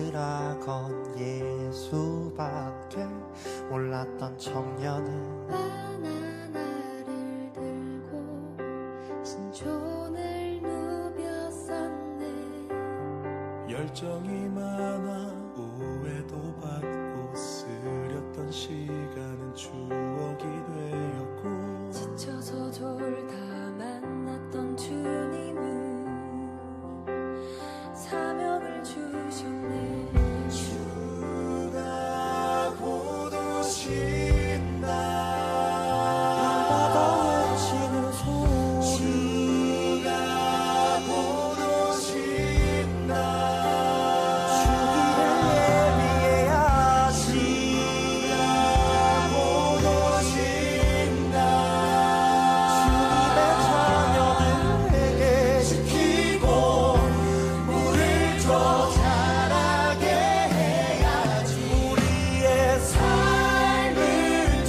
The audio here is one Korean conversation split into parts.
믿으라 건 예수밖에 몰랐던 청년은 바나나를 들고 신촌을 누볐었네. 열정이 많아 오해도 받고 쓰렸던 시간은 추억이 되었고 지쳐서 졸다 만났던 주님은 사명을 주셨네. 주가 고두신다 날마다 외치는 소리 주가 고두신다 주기를 예비해야지 고두신다 주님의 자녀들에게 지키고 물을 줘 자라게 해야지 우리의 삶을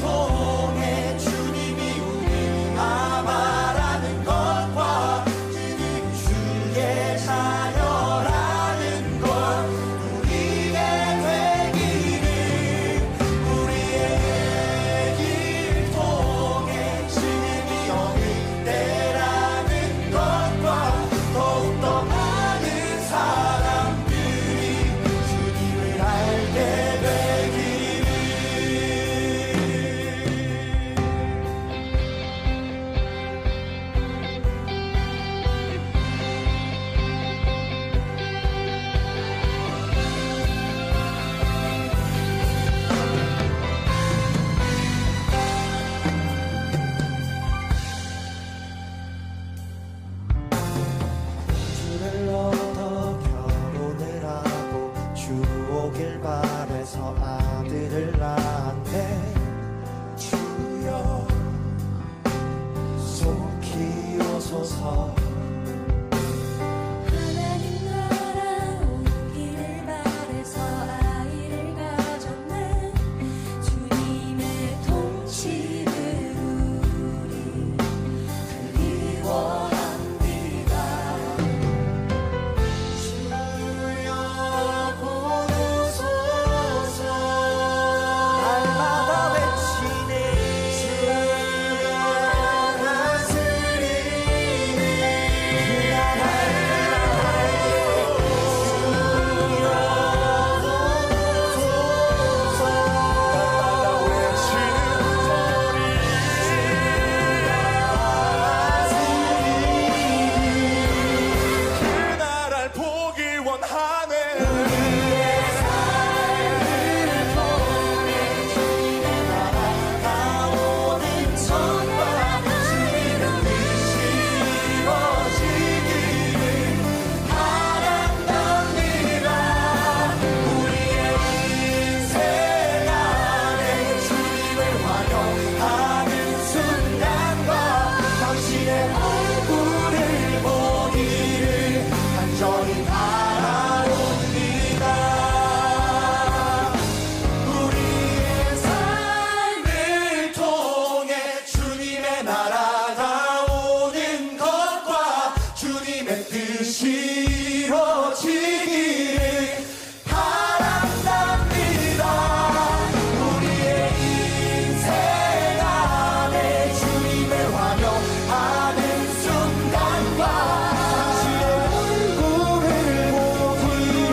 통해 주님이 우리 아마라는 것과 주의 자녀라는 것 우리의 되기를 우리의 길 통해 주님이 어느 때라는 것과 더욱더 많은 사람들이 주님을 알게 되기를 주를 얻어 결혼을 하고 주 오길 바래서 아들을 낳았네. 주여 속 키우소서 하나님 나라 오기를 바래서 아이를 가졌네. 주님의 통치를 우리 그리워합니다. 주여 고두소서 날마다 외치네. 주가 다스리네 그 나라를 보길 원하네 얼굴을 보기를 간절히 바라옵니다. 우리의 삶을 통해 주님의 나라가 오는 것과 주님의 뜻이 이루어지기를 바란답니다. 우리의 인생 안에 주님을 환영하는 순간과 당신의 얼굴을 보기를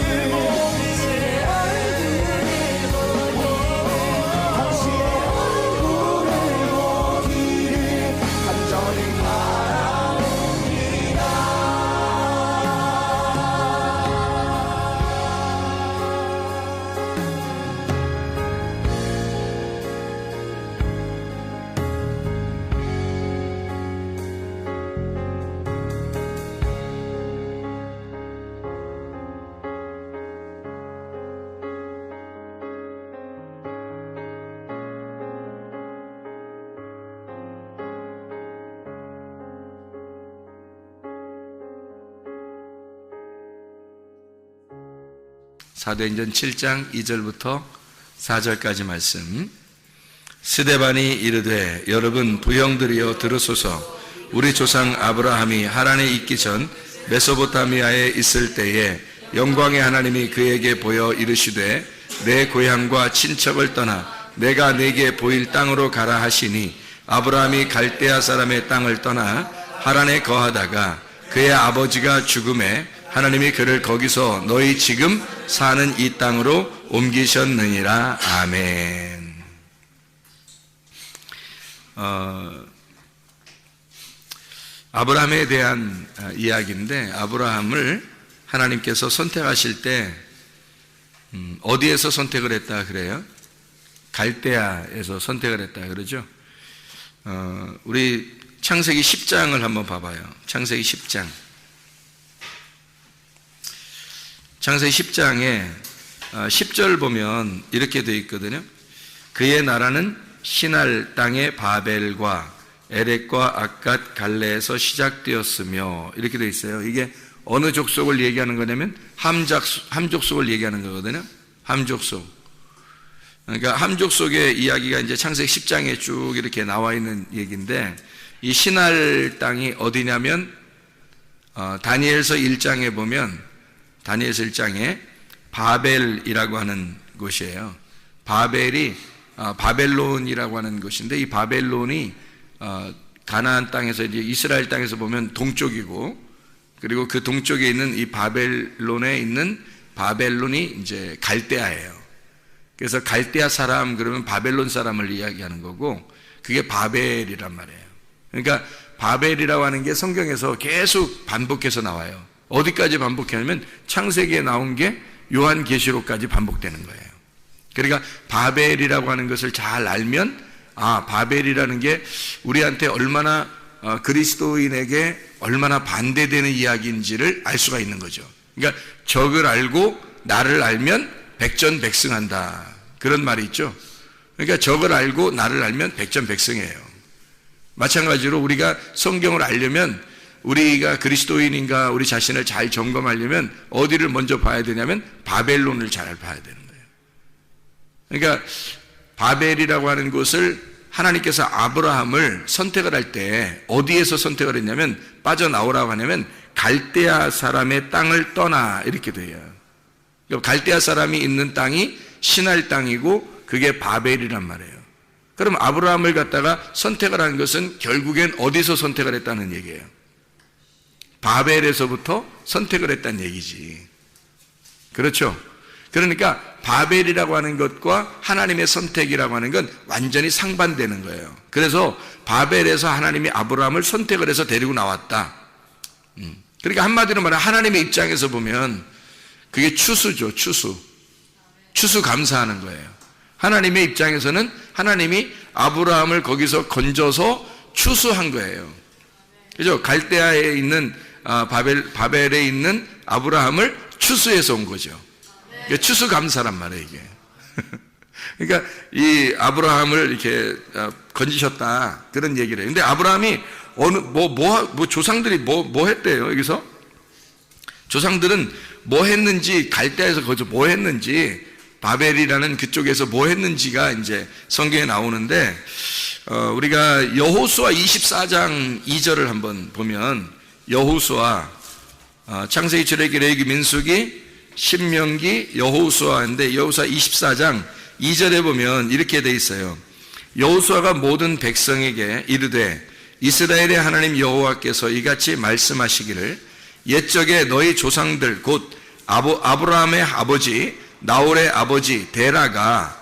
당신의 얼굴을 보기를 간절히 바라옵니다. 사도행전 7장 2절부터 4절까지 말씀. 스데반이 이르되 여러분 부형들이여 들으소서. 우리 조상 아브라함이 하란에 있기 전 메소포타미아에 있을 때에 영광의 하나님이 그에게 보여 이르시되 내 고향과 친척을 떠나 내가 네게 보일 땅으로 가라 하시니 아브라함이 갈대아 사람의 땅을 떠나 하란에 거하다가 그의 아버지가 죽음에 하나님이 그를 거기서 너희 지금 사는 이 땅으로 옮기셨느니라. 아멘. 아브라함에 대한 이야기인데, 아브라함을 하나님께서 선택하실 때 어디에서 선택을 했다 그래요? 갈대아에서 선택을 했다 그러죠. 우리 창세기 10장을 한번 봐봐요. 창세기 10장. 창세기 10장에 10절 보면 이렇게 되어 있거든요. 그의 나라는 시날 땅의 바벨과 에렉과 아갓 갈레에서 시작되었으며, 이렇게 되어 있어요. 이게 어느 족속을 얘기하는 거냐면 함족속을 얘기하는 거거든요. 함족속. 그러니까 함족속의 이야기가 이제 창세기 10장에 쭉 이렇게 나와 있는 얘기인데, 이 시날 땅이 어디냐면 다니엘서 1장에 보면, 다니엘서 1장에 바벨이라고 하는 곳이에요. 바벨이 바벨론이라고 하는 곳인데, 이 바벨론이 가나안 땅에서 이제 이스라엘 땅에서 보면 동쪽이고, 그리고 그 동쪽에 있는 이 바벨론에 있는 바벨론이 이제 갈대아예요. 그래서 갈대아 사람 그러면 바벨론 사람을 이야기하는 거고, 그게 바벨이란 말이에요. 그러니까 바벨이라고 하는 게 성경에서 계속 반복해서 나와요. 어디까지 반복하냐면 창세기에 나온 게 요한계시록까지 반복되는 거예요. 그러니까 바벨이라고 하는 것을 잘 알면, 바벨이라는 게 우리한테 얼마나 그리스도인에게 얼마나 반대되는 이야기인지를 알 수가 있는 거죠. 그러니까 적을 알고 나를 알면 백전백승한다, 그런 말이 있죠. 그러니까 적을 알고 나를 알면 백전백승이에요. 마찬가지로 우리가 성경을 알려면, 우리가 그리스도인인가 우리 자신을 잘 점검하려면 어디를 먼저 봐야 되냐면 바벨론을 잘 봐야 되는 거예요. 그러니까 바벨이라고 하는 곳을 하나님께서 아브라함을 선택을 할 때 어디에서 선택을 했냐면, 빠져나오라고 하냐면 갈대아 사람의 땅을 떠나, 이렇게 돼요. 갈대아 사람이 있는 땅이 시날 땅이고 그게 바벨이란 말이에요. 그럼 아브라함을 갖다가 선택을 한 것은 결국엔 어디서 선택을 했다는 얘기예요? 바벨에서부터 선택을 했다는 얘기지. 그렇죠? 그러니까 바벨이라고 하는 것과 하나님의 선택이라고 하는 건 완전히 상반되는 거예요. 그래서 바벨에서 하나님이 아브라함을 선택을 해서 데리고 나왔다. 그러니까 한마디로 말하면 하나님의 입장에서 보면 그게 추수죠. 추수 감사하는 거예요. 하나님의 입장에서는 하나님이 아브라함을 거기서 건져서 추수한 거예요. 그죠? 갈대아에 있는 바벨에 있는 아브라함을 추수해서 온 거죠. 추수 감사란 말이에요, 이게. 그러니까 이 아브라함을 이렇게 건지셨다, 그런 얘기를 해요. 근데 아브라함이 조상들이 뭐 했대요, 여기서? 조상들은 뭐 했는지, 갈대아에서 거기서 뭐 했는지, 바벨이라는 그쪽에서 뭐 했는지가 이제 성경에 나오는데, 우리가 여호수아 24장 2절을 한번 보면, 여호수아, 창세기, 출애굽기, 레위기, 민수기, 신명기, 여호수아인데, 여호수아 24장 2절에 보면 이렇게 돼 있어요. 여호수아가 모든 백성에게 이르되 이스라엘의 하나님 여호와께서 이같이 말씀하시기를 옛적에 너희 조상들 곧 아브라함의 아버지 나홀의 아버지 데라가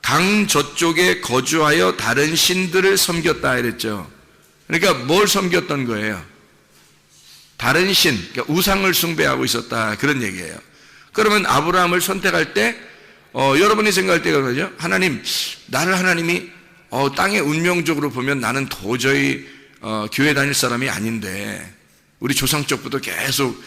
강 저쪽에 거주하여 다른 신들을 섬겼다 이랬죠. 그러니까 뭘 섬겼던 거예요? 다른 신, 그러니까 우상을 숭배하고 있었다, 그런 얘기예요. 그러면 아브라함을 선택할 때 여러분이 생각할 때가 그러죠. 나를 하나님이 땅의 운명적으로 보면 나는 도저히 교회 다닐 사람이 아닌데, 우리 조상 쪽부터 계속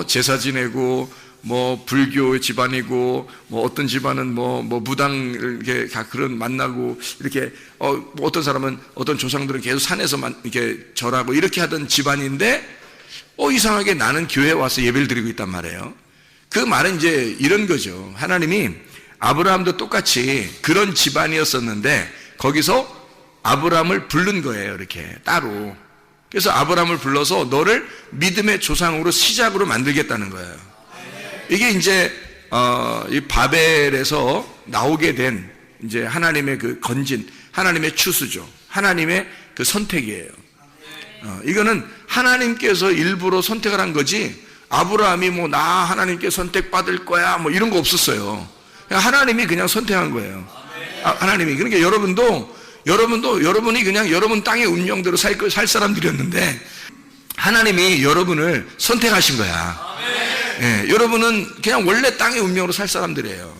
제사 지내고 뭐 불교 집안이고 뭐 어떤 집안은 뭐 무당 이렇게 그런 만나고 이렇게 뭐 어떤 사람은 어떤 조상들은 계속 산에서 이렇게 절하고 이렇게 하던 집안인데 이상하게 나는 교회에 와서 예배를 드리고 있단 말이에요. 그 말은 이제 이런 거죠. 하나님이 아브라함도 똑같이 그런 집안이었었는데 거기서 아브라함을 부른 거예요, 이렇게 따로. 그래서 아브라함을 불러서 너를 믿음의 조상으로 시작으로 만들겠다는 거예요. 이게 이제 이 바벨에서 나오게 된 이제 하나님의 그 건진, 하나님의 추수죠. 하나님의 그 선택이에요. 이거는 하나님께서 일부러 선택을 한 거지, 아브라함이 뭐 나 하나님께 선택받을 거야 뭐 이런 거 없었어요. 그냥 하나님이 그냥 선택한 거예요. 하나님이. 그러니까 여러분이 그냥 여러분 땅의 운명대로 살 사람들이었는데 하나님이 여러분을 선택하신 거야. 예, 여러분은 그냥 원래 땅의 운명으로 살 사람들이에요.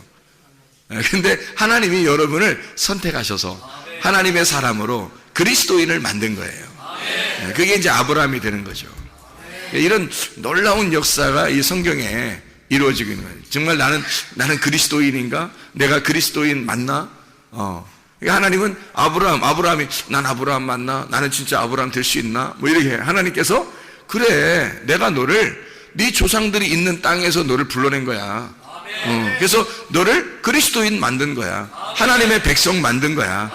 근데 하나님이 여러분을 선택하셔서 하나님의 사람으로 그리스도인을 만든 거예요. 그게 이제 아브라함이 되는 거죠. 이런 놀라운 역사가 이 성경에 이루어지고 있는 거예요. 정말 나는 그리스도인인가? 내가 그리스도인 맞나? 그러니까 하나님은 아브라함이 난 아브라함 맞나? 나는 진짜 아브라함 될 수 있나? 뭐 이렇게 하나님께서 그래, 내가 너를 네 조상들이 있는 땅에서 너를 불러낸 거야. 그래서 너를 그리스도인 만든 거야. 하나님의 백성 만든 거야.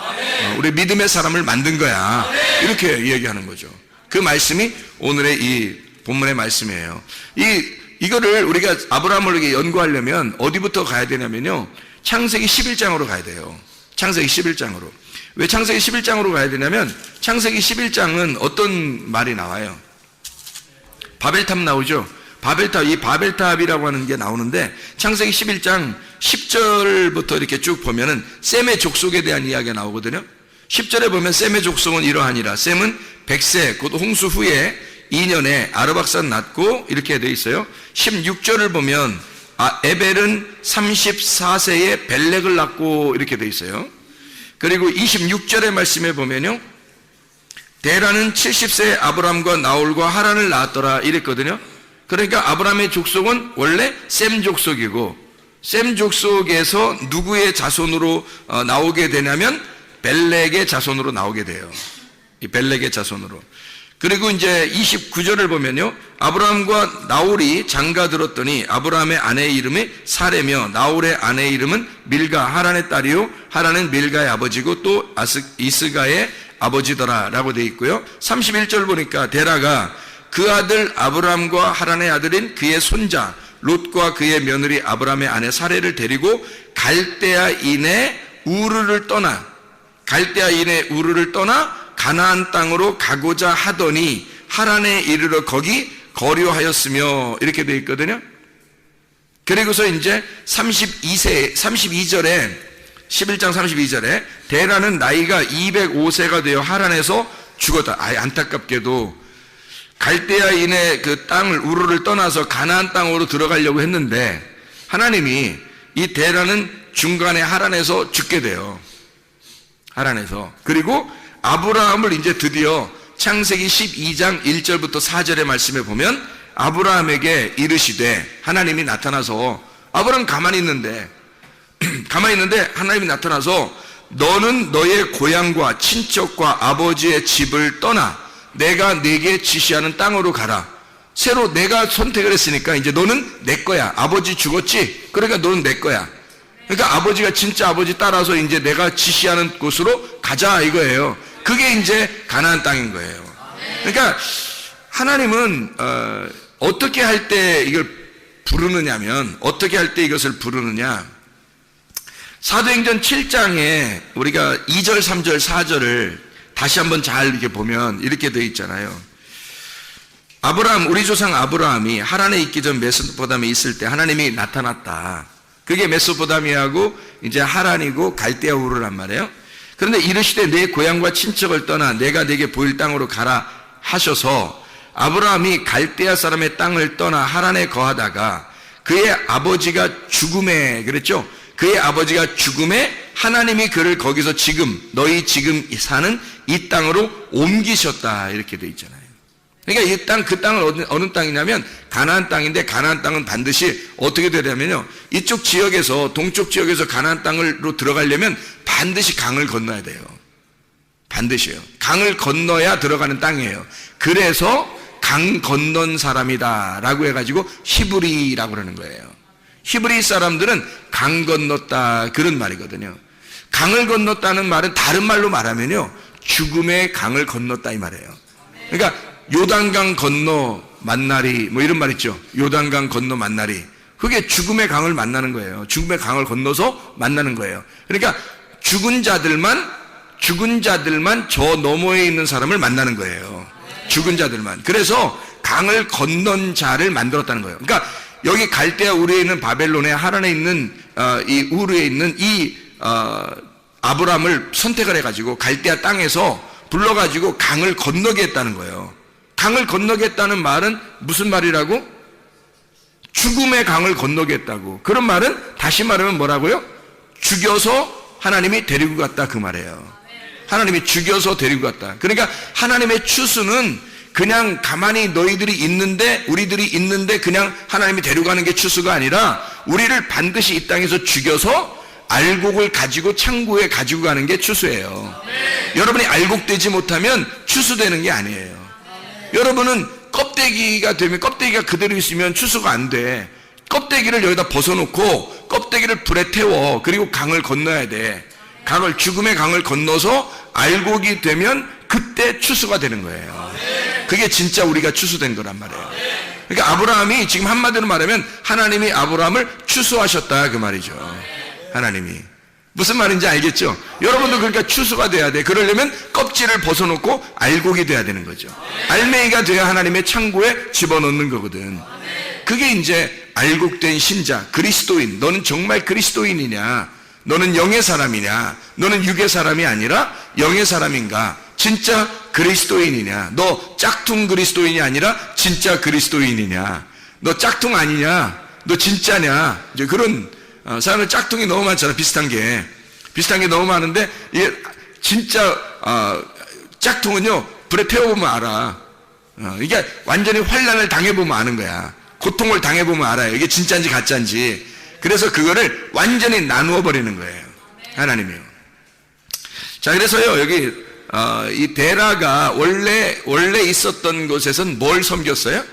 우리 믿음의 사람을 만든 거야. 이렇게 이야기하는 거죠. 그 말씀이 오늘의 이 본문의 말씀이에요. 이거를 우리가 아브라함을 이렇게 연구하려면 어디부터 가야 되냐면요, 창세기 11장으로 가야 돼요. 창세기 11장으로. 왜 창세기 11장으로 가야 되냐면 창세기 11장은 어떤 말이 나와요? 바벨탑 나오죠. 이 바벨탑이라고 하는 게 나오는데 창세기 11장 10절부터 이렇게 쭉 보면은 셈의 족속에 대한 이야기가 나오거든요. 10절에 보면 셈의 족속은 이러하니라. 셈은 100세 곧 홍수 후에 2년에 아르박산 낳고 이렇게 되어 있어요. 16절을 보면 에벨은 34세에 벨렉을 낳고 이렇게 되어 있어요. 그리고 26절의 말씀에 보면요, 데라는 70세에 아브람과 나홀과 하란을 낳았더라 이랬거든요. 그러니까 아브라함의 족속은 원래 셈 족속이고, 셈 족속에서 누구의 자손으로 나오게 되냐면 벨렉의 자손으로 나오게 돼요. 이 벨렉의 자손으로. 그리고 이제 29절을 보면요, 아브라함과 나홀이 장가 들었더니 아브라함의 아내의 이름이 사레며 나홀의 아내의 이름은 밀가, 하란의 딸이요 하란은 밀가의 아버지고 또 이스가의 아버지더라 라고 되어 있고요. 31절 보니까 데라가 그 아들 아브라함과 하란의 아들인 그의 손자 롯과 그의 며느리 아브라함의 아내 사레를 데리고 갈대아인의 우르를 떠나 가나안 땅으로 가고자 하더니 하란에 이르러 거기 거류하였으며 이렇게 되어 있거든요. 그리고서 이제 32절에 11장 32절에 데라는 나이가 205세가 되어 하란에서 죽었다. 안타깝게도 갈대아인의 그 땅을 우르를 떠나서 가나안 땅으로 들어가려고 했는데 하나님이 이 데라는 중간에 하란에서 죽게 돼요. 하란에서. 그리고 아브라함을 이제 드디어 창세기 12장 1절부터 4절의 말씀에 보면 아브라함에게 이르시되, 하나님이 나타나서 아브라함 가만히 있는데 하나님이 나타나서 너는 너의 고향과 친척과 아버지의 집을 떠나 내가 네게 지시하는 땅으로 가라. 새로 내가 선택을 했으니까 이제 너는 내 거야. 아버지 죽었지? 그러니까 너는 내 거야. 그러니까 아버지가 진짜 아버지 따라서 이제 내가 지시하는 곳으로 가자 이거예요. 그게 이제 가나안 땅인 거예요. 그러니까 하나님은 어떻게 할 때 이걸 부르느냐면, 어떻게 할 때 이것을 부르느냐, 사도행전 7장에 우리가 2절, 3절, 4절을 다시 한번 잘 이렇게 보면 이렇게 되어 있잖아요. 우리 조상 아브라함이 하란에 있기 전 메소포타미아에 있을 때 하나님이 나타났다. 그게 메소포타미아하고 이제 하란이고 갈대아 우르란 말이에요. 그런데 이르시되 내 고향과 친척을 떠나 내가 네게 보일 땅으로 가라 하셔서 아브라함이 갈대아 사람의 땅을 떠나 하란에 거하다가 그의 아버지가 죽음에, 그랬죠? 그의 아버지가 죽음에 하나님이 그를 거기서 너희 지금 사는 이 땅으로 옮기셨다 이렇게 돼 있잖아요. 그러니까 이 땅, 그 땅은 어느 땅이냐면 가나안 땅인데, 가나안 땅은 반드시 어떻게 되냐면요, 이쪽 지역에서, 동쪽 지역에서 가나안 땅으로 들어가려면 반드시 강을 건너야 돼요. 반드시요. 강을 건너야 들어가는 땅이에요. 그래서 강 건넌 사람이다 라고 해가지고 히브리라고 그러는 거예요. 히브리 사람들은 강 건넜다 그런 말이거든요. 강을 건넜다는 말은 다른 말로 말하면요, 죽음의 강을 건넜다 이 말이에요. 그러니까 요단강 건너 만나리 뭐 이런 말 있죠. 요단강 건너 만나리. 그게 죽음의 강을 만나는 거예요. 죽음의 강을 건너서 만나는 거예요. 그러니까 죽은 자들만 저 너머에 있는 사람을 만나는 거예요. 죽은 자들만. 그래서 강을 건넌 자를 만들었다는 거예요. 그러니까 여기 갈대아 우르에 있는 바벨론에 하란에 있는 이 우르에 있는 이 아브람을 선택을 해가지고 갈대아 땅에서 불러가지고 강을 건너게 했다는 거예요. 강을 건너게 했다는 말은 무슨 말이라고? 죽음의 강을 건너게 했다고. 그런 말은 다시 말하면 뭐라고요? 죽여서 하나님이 데리고 갔다 그 말이에요. 하나님이 죽여서 데리고 갔다. 그러니까 하나님의 추수는 그냥 가만히 너희들이 있는데 우리들이 있는데 그냥 하나님이 데려가는 게 추수가 아니라 우리를 반드시 이 땅에서 죽여서 알곡을 가지고 창고에 가지고 가는 게 추수예요. 여러분이 알곡되지 못하면 추수되는 게 아니에요. 여러분은 껍데기가 되면 껍데기가 그대로 있으면 추수가 안 돼. 껍데기를 여기다 벗어놓고 껍데기를 불에 태워. 그리고 강을 건너야 돼. 죽음의 강을 건너서 알곡이 되면 그때 추수가 되는 거예요. 그게 진짜 우리가 추수된 거란 말이에요. 그러니까 아브라함이 지금 한마디로 말하면 하나님이 아브라함을 추수하셨다 그 말이죠. 하나님이 무슨 말인지 알겠죠? 여러분도 그러니까 추수가 돼야 돼. 그러려면 껍질을 벗어놓고 알곡이 돼야 되는 거죠. 알맹이가 돼야 하나님의 창고에 집어넣는 거거든. 그게 이제 알곡된 신자, 그리스도인. 너는 정말 그리스도인이냐? 너는 영의 사람이냐? 너는 육의 사람이 아니라 영의 사람인가? 진짜 그리스도인이냐? 너 짝퉁 그리스도인이 아니라 진짜 그리스도인이냐? 너 짝퉁 아니냐? 너 진짜냐? 이제 그런 사람들 짝퉁이 너무 많잖아. 비슷한 게 너무 많은데 이게 진짜 짝퉁은요 불에 태워보면 알아. 이게 완전히 환난을 당해보면 아는 거야. 고통을 당해보면 알아요. 이게 진짜인지 가짜인지. 그래서 그거를 완전히 나누어 버리는 거예요. 하나님이요. 자, 그래서요 여기 이 데라가 원래 있었던 곳에선 뭘 섬겼어요?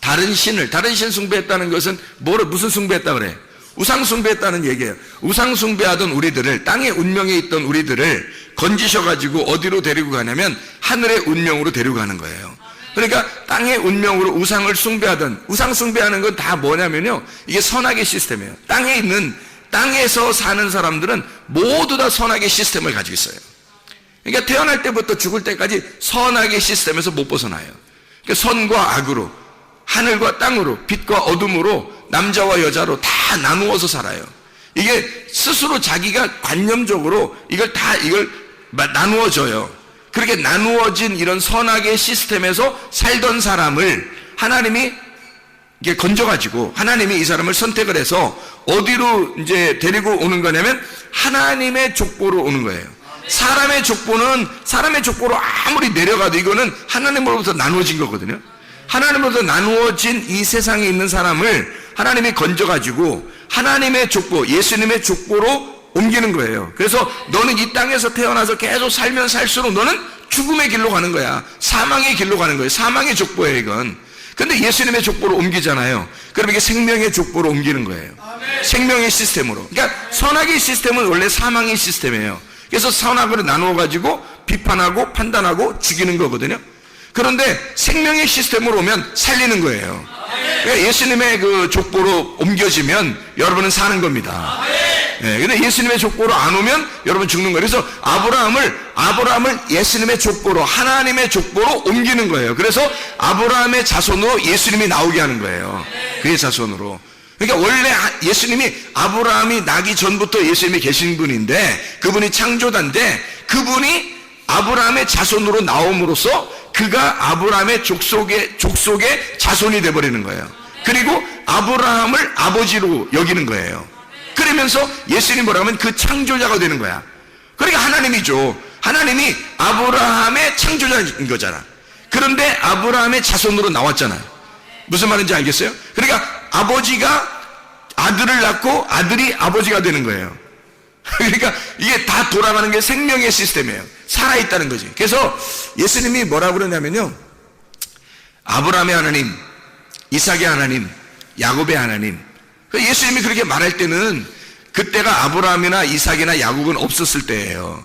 다른 신 숭배했다는 것은 무슨 숭배했다 그래? 우상 숭배했다는 얘기예요. 우상 숭배하던 우리들을, 땅의 운명에 있던 우리들을 건지셔가지고 어디로 데리고 가냐면 하늘의 운명으로 데리고 가는 거예요. 그러니까 땅의 운명으로 우상 숭배하는 건 다 뭐냐면요, 이게 선악의 시스템이에요. 땅에서 사는 사람들은 모두 다 선악의 시스템을 가지고 있어요. 그러니까 태어날 때부터 죽을 때까지 선악의 시스템에서 못 벗어나요. 그러니까 선과 악으로, 하늘과 땅으로, 빛과 어둠으로, 남자와 여자로 다 나누어서 살아요. 이게 스스로 자기가 관념적으로 이걸 나누어져요. 그렇게 나누어진 이런 선악의 시스템에서 살던 사람을 하나님이 이게 건져가지고 하나님이 이 사람을 선택을 해서 어디로 이제 데리고 오는 거냐면 하나님의 족보로 오는 거예요. 사람의 족보로 아무리 내려가도 이거는 하나님으로부터 나누어진 거거든요. 하나님으로부터 나누어진 이 세상에 있는 사람을 하나님이 건져가지고 하나님의 족보, 예수님의 족보로 옮기는 거예요. 그래서 너는 이 땅에서 태어나서 계속 살면 살수록 너는 죽음의 길로 가는 거야. 사망의 길로 가는 거예요. 사망의 족보예요, 이건. 근데 예수님의 족보로 옮기잖아요. 그럼 이게 생명의 족보로 옮기는 거예요. 생명의 시스템으로. 그러니까 선악의 시스템은 원래 사망의 시스템이에요. 그래서 선악으로 나누어가지고 비판하고 판단하고 죽이는 거거든요. 그런데 생명의 시스템으로 오면 살리는 거예요. 그러니까 예수님의 그 족보로 옮겨지면 여러분은 사는 겁니다. 근데 예수님의 족보로 안 오면 여러분 죽는 거예요. 그래서 아브라함을 예수님의 족보로, 하나님의 족보로 옮기는 거예요. 그래서 아브라함의 자손으로 예수님이 나오게 하는 거예요. 그의 자손으로. 그러니까 원래 예수님이 아브라함이 나기 전부터 예수님이 계신 분인데, 그분이 창조자인데, 그분이 아브라함의 자손으로 나옴으로써 그가 아브라함의 족속의 자손이 되어버리는 거예요. 그리고 아브라함을 아버지로 여기는 거예요. 그러면서 예수님이 뭐라고 하면 그 창조자가 되는 거야. 그러니까 하나님이죠. 하나님이 아브라함의 창조자인 거잖아. 그런데 아브라함의 자손으로 나왔잖아요. 무슨 말인지 알겠어요? 그러니까 아버지가 아들을 낳고 아들이 아버지가 되는 거예요. 그러니까 이게 다 돌아가는 게 생명의 시스템이에요. 살아있다는 거지. 그래서 예수님이 뭐라고 그러냐면요, 아브라함의 하나님, 이삭의 하나님, 야곱의 하나님. 예수님이 그렇게 말할 때는 그때가 아브라함이나 이삭이나 야곱은 없었을 때예요.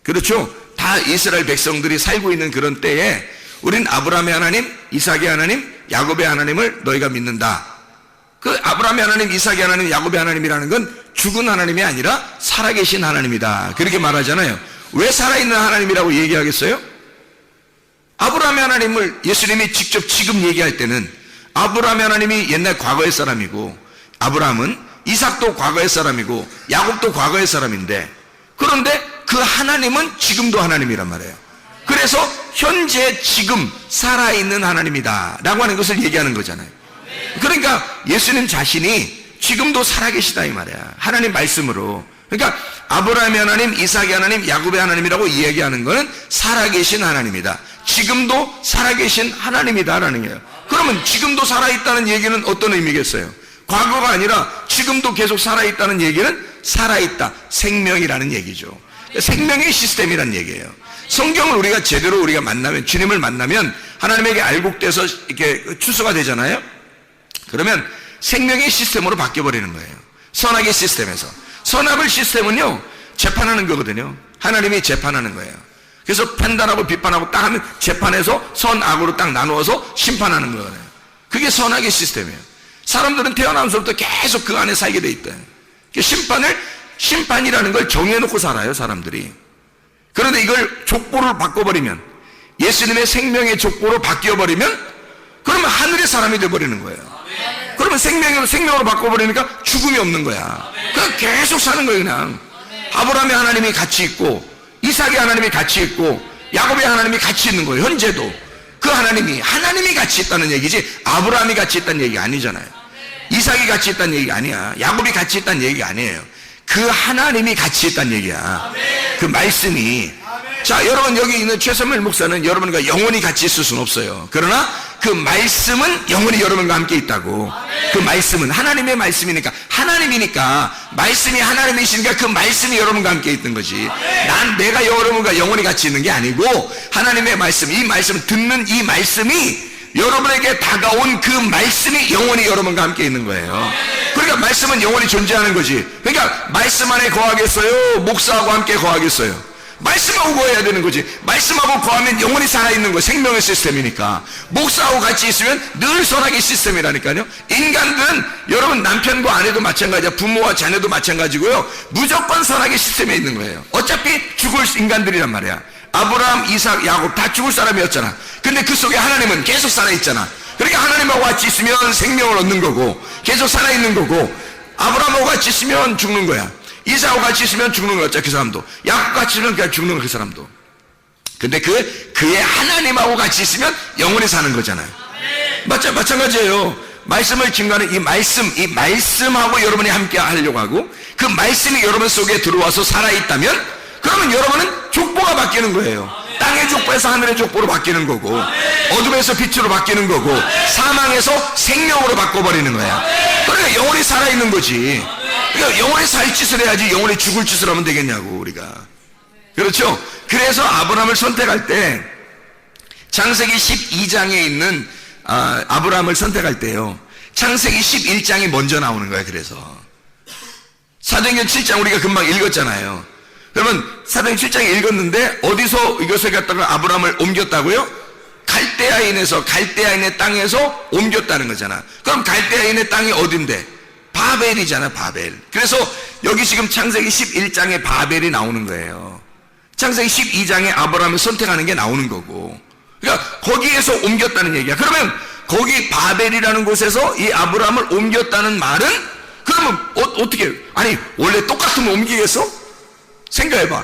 그렇죠? 다 이스라엘 백성들이 살고 있는 그런 때에 우린 아브라함의 하나님, 이삭의 하나님, 야곱의 하나님을 너희가 믿는다. 그 아브라함의 하나님, 이삭의 하나님, 야곱의 하나님이라는 건 죽은 하나님이 아니라 살아계신 하나님이다. 그렇게 말하잖아요. 왜 살아있는 하나님이라고 얘기하겠어요? 아브라함의 하나님을 예수님이 직접 지금 얘기할 때는 아브라함의 하나님이 옛날 과거의 사람이고, 아브라함은 이삭도 과거의 사람이고 야곱도 과거의 사람인데, 그런데 그 하나님은 지금도 하나님이란 말이에요. 그래서 현재 지금 살아있는 하나님이다 라고 하는 것을 얘기하는 거잖아요. 그러니까 예수님 자신이 지금도 살아계시다 이 말이야. 하나님 말씀으로. 그러니까 아브라함의 하나님, 이삭의 하나님, 야곱의 하나님이라고 이야기하는 것은 살아계신 하나님이다, 지금도 살아계신 하나님이다라는 거예요. 그러면 지금도 살아있다는 얘기는 어떤 의미겠어요? 과거가 아니라 지금도 계속 살아있다는 얘기는 살아있다, 생명이라는 얘기죠. 생명의 시스템이라는 얘기예요. 성경을 우리가 제대로 우리가 만나면, 주님을 만나면 하나님에게 알곡돼서 이렇게 추수가 되잖아요. 그러면 생명의 시스템으로 바뀌어버리는 거예요. 선악의 시스템에서. 선악의 시스템은요, 재판하는 거거든요. 하나님이 재판하는 거예요. 그래서 판단하고 비판하고 딱 하면 재판해서 선악으로 딱 나누어서 심판하는 거예요. 그게 선악의 시스템이에요. 사람들은 태어나면서부터 계속 그 안에 살게 돼 있다. 심판이라는 걸 정해놓고 살아요, 사람들이. 그런데 이걸 족보를 바꿔버리면, 예수님의 생명의 족보로 바뀌어버리면, 그러면 하늘의 사람이 돼버리는 거예요. 그러면 생명으로 바꿔버리니까 죽음이 없는 거야. 그냥 계속 사는 거예요, 그냥. 아브라함의 하나님이 같이 있고, 이삭의 하나님이 같이 있고, 야곱의 하나님이 같이 있는 거예요, 현재도. 그 하나님이 같이 있다는 얘기지, 아브라함이 같이 있다는 얘기 아니잖아요. 이삭이 같이 있다는 얘기가 아니야. 야곱이 같이 있다는 얘기가 아니에요. 그 하나님이 같이 있다는 얘기야. 그 말씀이. 자, 여러분 여기 있는 최선물 목사는 여러분과 영원히 같이 있을 수는 없어요. 그러나 그 말씀은 영원히 여러분과 함께 있다고. 그 말씀은 하나님의 말씀이니까, 하나님이니까, 말씀이 하나님이시니까 그 말씀이 여러분과 함께 있는 거지. 내가 여러분과 영원히 같이 있는 게 아니고, 하나님의 말씀, 이 말씀 듣는 이 말씀이, 여러분에게 다가온 그 말씀이 영원히 여러분과 함께 있는 거예요. 그러니까 말씀은 영원히 존재하는 거지. 그러니까 말씀 안에 거하겠어요? 목사하고 함께 거하겠어요? 말씀하고 거해야 되는 거지. 말씀하고 거하면 영원히 살아있는 거예요. 생명의 시스템이니까. 목사하고 같이 있으면 늘 선악의 시스템이라니까요. 인간들은, 여러분 남편과 아내도 마찬가지야, 부모와 자녀도 마찬가지고요, 무조건 선악의 시스템에 있는 거예요. 어차피 죽을 인간들이란 말이야. 아브라함, 이삭, 야곱 다 죽을 사람이었잖아. 근데 그 속에 하나님은 계속 살아있잖아. 그러니까 하나님하고 같이 있으면 생명을 얻는 거고, 계속 살아있는 거고, 아브라함하고 같이 있으면 죽는 거야. 이삭하고 같이 있으면 죽는 거였죠, 그 사람도. 야곱과 같이 있으면 그냥 죽는 거야, 그 사람도. 근데 그의 하나님하고 같이 있으면 영원히 사는 거잖아요. 마찬가지예요. 말씀을 증거하는 이 말씀하고 여러분이 함께 하려고 하고, 그 말씀이 여러분 속에 들어와서 살아있다면, 그러면 여러분은 족보가 바뀌는 거예요. 땅의 족보에서 하늘의 족보로 바뀌는 거고, 어둠에서 빛으로 바뀌는 거고, 사망에서 생명으로 바꿔버리는 거야. 그러니까 영원히 살아있는 거지. 그러니까 영원히 살 짓을 해야지 영원히 죽을 짓을 하면 되겠냐고, 우리가. 그렇죠? 그래서 아브라함을 선택할 때, 창세기 12장에 있는 아브라함을 선택할 때요, 창세기 11장이 먼저 나오는 거예요. 그래서 사도행전 7장 우리가 금방 읽었잖아요. 그러면 사도행전 7장에 읽었는데 어디서 이것을 갖다가 아브라함을 옮겼다고요? 갈대아인의 땅에서 옮겼다는 거잖아. 그럼 갈대아인의 땅이 어딘데? 바벨이잖아, 바벨. 그래서 여기 지금 창세기 11장에 바벨이 나오는 거예요. 창세기 12장에 아브라함을 선택하는 게 나오는 거고, 그러니까 거기에서 옮겼다는 얘기야. 그러면 거기 바벨이라는 곳에서 이 아브라함을 옮겼다는 말은, 그러면 어떻게, 아니 원래 똑같으면 옮기겠어? 생각해봐.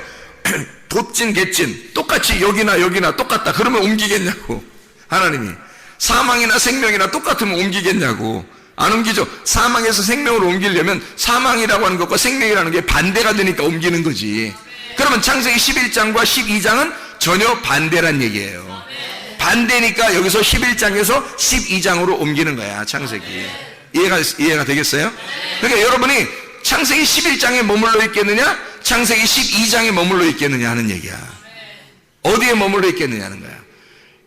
돛진 갯진 똑같이 여기나 똑같다 그러면 옮기겠냐고. 하나님이 사망이나 생명이나 똑같으면 옮기겠냐고. 안 옮기죠. 사망에서 생명으로 옮기려면 사망이라고 하는 것과 생명이라는 게 반대가 되니까 옮기는 거지. 그러면 창세기 11장과 12장은 전혀 반대란 얘기예요. 반대니까 여기서 11장에서 12장으로 옮기는 거야, 창세기. 이해가 되겠어요? 그러니까 여러분이 창세기 11장에 머물러 있겠느냐, 창세기 12장에 머물러 있겠느냐 하는 얘기야. 어디에 머물러 있겠느냐 하는 거야.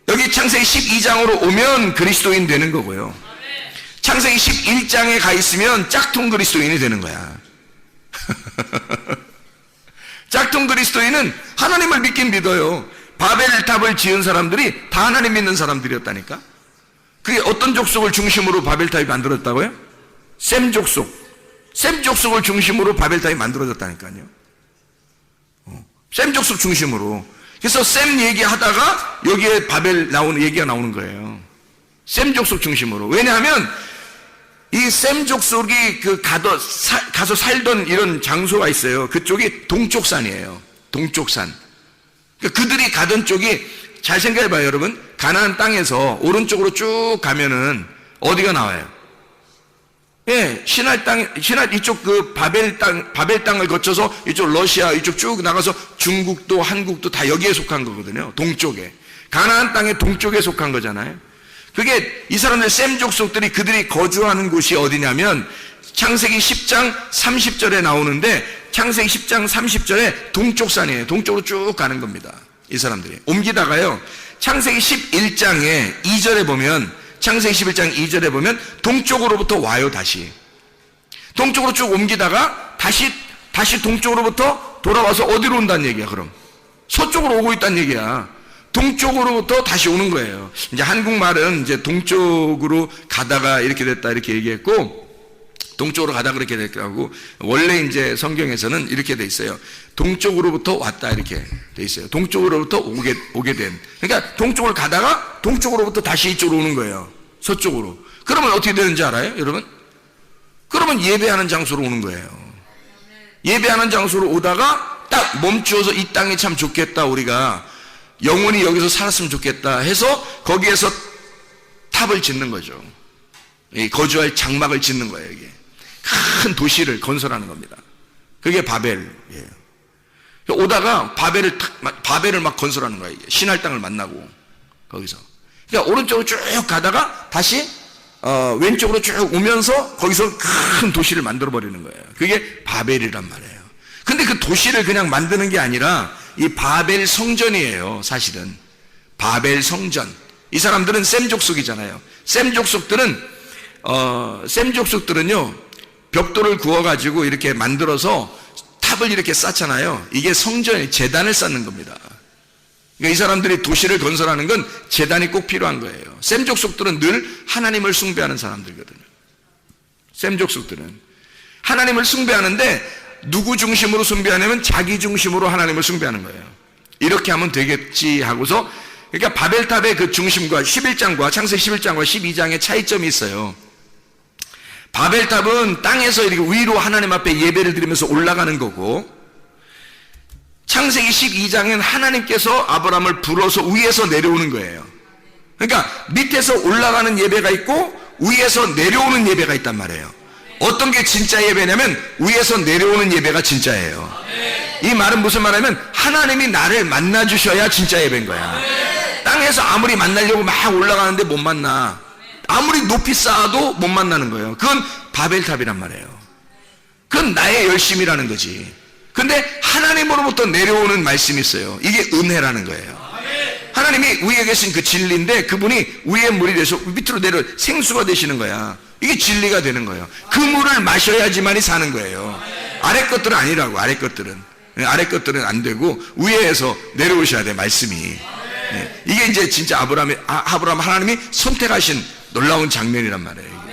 여기 창세기 12장으로 오면 그리스도인 되는 거고요, 창세기 11장에 가 있으면 짝퉁 그리스도인이 되는 거야. 짝퉁 그리스도인은 하나님을 믿긴 믿어요. 바벨탑을 지은 사람들이 다 하나님 믿는 사람들이었다니까. 그게 어떤 족속을 중심으로 바벨탑이 만들었다고요? 셈 족속을 중심으로 바벨탑이 만들어졌다니까요. 셈 족속 중심으로. 그래서 셈 얘기하다가 여기에 바벨 얘기가 나오는 거예요. 셈 족속 중심으로. 왜냐하면 이 셈 족속이 가서 살던 이런 장소가 있어요. 그쪽이 동쪽산이에요. 동쪽산. 그들이 가던 쪽이, 잘 생각해봐요, 여러분. 가나안 땅에서 오른쪽으로 쭉 가면은 어디가 나와요? 예, 신할 이쪽 바벨 땅을 거쳐서 이쪽 러시아 이쪽 쭉 나가서 중국도 한국도 다 여기에 속한 거거든요. 동쪽에. 가나안 땅의 동쪽에 속한 거잖아요. 그게 이 사람들 셈 족속들이 그들이 거주하는 곳이 어디냐면 창세기 10장 30절에 나오는데, 창세기 10장 30절에 동쪽산이에요. 동쪽으로 쭉 가는 겁니다. 이 사람들이. 옮기다가요, 창세기 11장에 2절에 보면, 창세기 11장 2절에 보면 동쪽으로부터 와요. 다시 동쪽으로 쭉 옮기다가 다시 동쪽으로부터 돌아와서 어디로 온다는 얘기야? 그럼 서쪽으로 오고 있다는 얘기야. 동쪽으로부터 다시 오는 거예요. 이제 한국말은 이제 동쪽으로 가다가 이렇게 됐다 이렇게 얘기했고, 동쪽으로 가다가 그렇게 됐다고, 원래 이제 성경에서는 이렇게 돼 있어요. 동쪽으로부터 왔다 이렇게 돼 있어요. 동쪽으로부터 오게 된. 그러니까 동쪽을 가다가 동쪽으로부터 다시 이쪽으로 오는 거예요. 서쪽으로. 그러면 어떻게 되는지 알아요, 여러분? 그러면 예배하는 장소로 오는 거예요. 예배하는 장소로 오다가 딱 멈추어서 이 땅이 참 좋겠다, 우리가 영원히 여기서 살았으면 좋겠다 해서 거기에서 탑을 짓는 거죠. 거주할 장막을 짓는 거예요. 이게 큰 도시를 건설하는 겁니다. 그게 바벨이에요. 오다가 바벨을 막 건설하는 거예요. 이게 신할 땅을 만나고 거기서. 그러니까 오른쪽으로 쭉 가다가 다시 왼쪽으로 쭉 오면서 거기서 큰 도시를 만들어 버리는 거예요. 그게 바벨이란 말이에요. 근데 그 도시를 그냥 만드는 게 아니라 이 바벨 성전이에요. 사실은 바벨 성전. 이 사람들은 셈 족속이잖아요. 셈 족속들은요 벽돌을 구워가지고 이렇게 만들어서 탑을 이렇게 쌓잖아요. 이게 성전의 제단을 쌓는 겁니다. 그러니까 이 사람들이 도시를 건설하는 건 제단이 꼭 필요한 거예요. 셈 족속들은 늘 하나님을 숭배하는 사람들이거든요. 셈 족속들은 하나님을 숭배하는데 누구 중심으로 숭배하냐면 자기 중심으로 하나님을 숭배하는 거예요. 이렇게 하면 되겠지 하고서, 그러니까 바벨탑의 그 중심과 11장과 창세기 11장과 12장의 차이점이 있어요. 바벨탑은 땅에서 이렇게 위로 하나님 앞에 예배를 드리면서 올라가는 거고, 창세기 12장은 하나님께서 아브라함을 불어서 위에서 내려오는 거예요. 그러니까 밑에서 올라가는 예배가 있고 위에서 내려오는 예배가 있단 말이에요. 어떤 게 진짜 예배냐면 위에서 내려오는 예배가 진짜예요. 이 말은 무슨 말이냐면 하나님이 나를 만나 주셔야 진짜 예배인 거야. 땅에서 아무리 만나려고 막 올라가는데 못 만나. 아무리 높이 쌓아도 못 만나는 거예요. 그건 바벨탑이란 말이에요. 그건 나의 열심이라는 거지. 근데 하나님으로부터 내려오는 말씀이 있어요. 이게 은혜라는 거예요. 하나님이 위에 계신 그 진리인데 그분이 위에 물이 돼서 밑으로 내려 생수가 되시는 거야. 이게 진리가 되는 거예요. 그 물을 마셔야지만이 사는 거예요. 아래 것들은 아니라고. 아래 것들은 안 되고 위에서 내려오셔야 돼, 말씀이. 네. 이게 이제 진짜 아브라함 하나님이 선택하신 놀라운 장면이란 말이에요.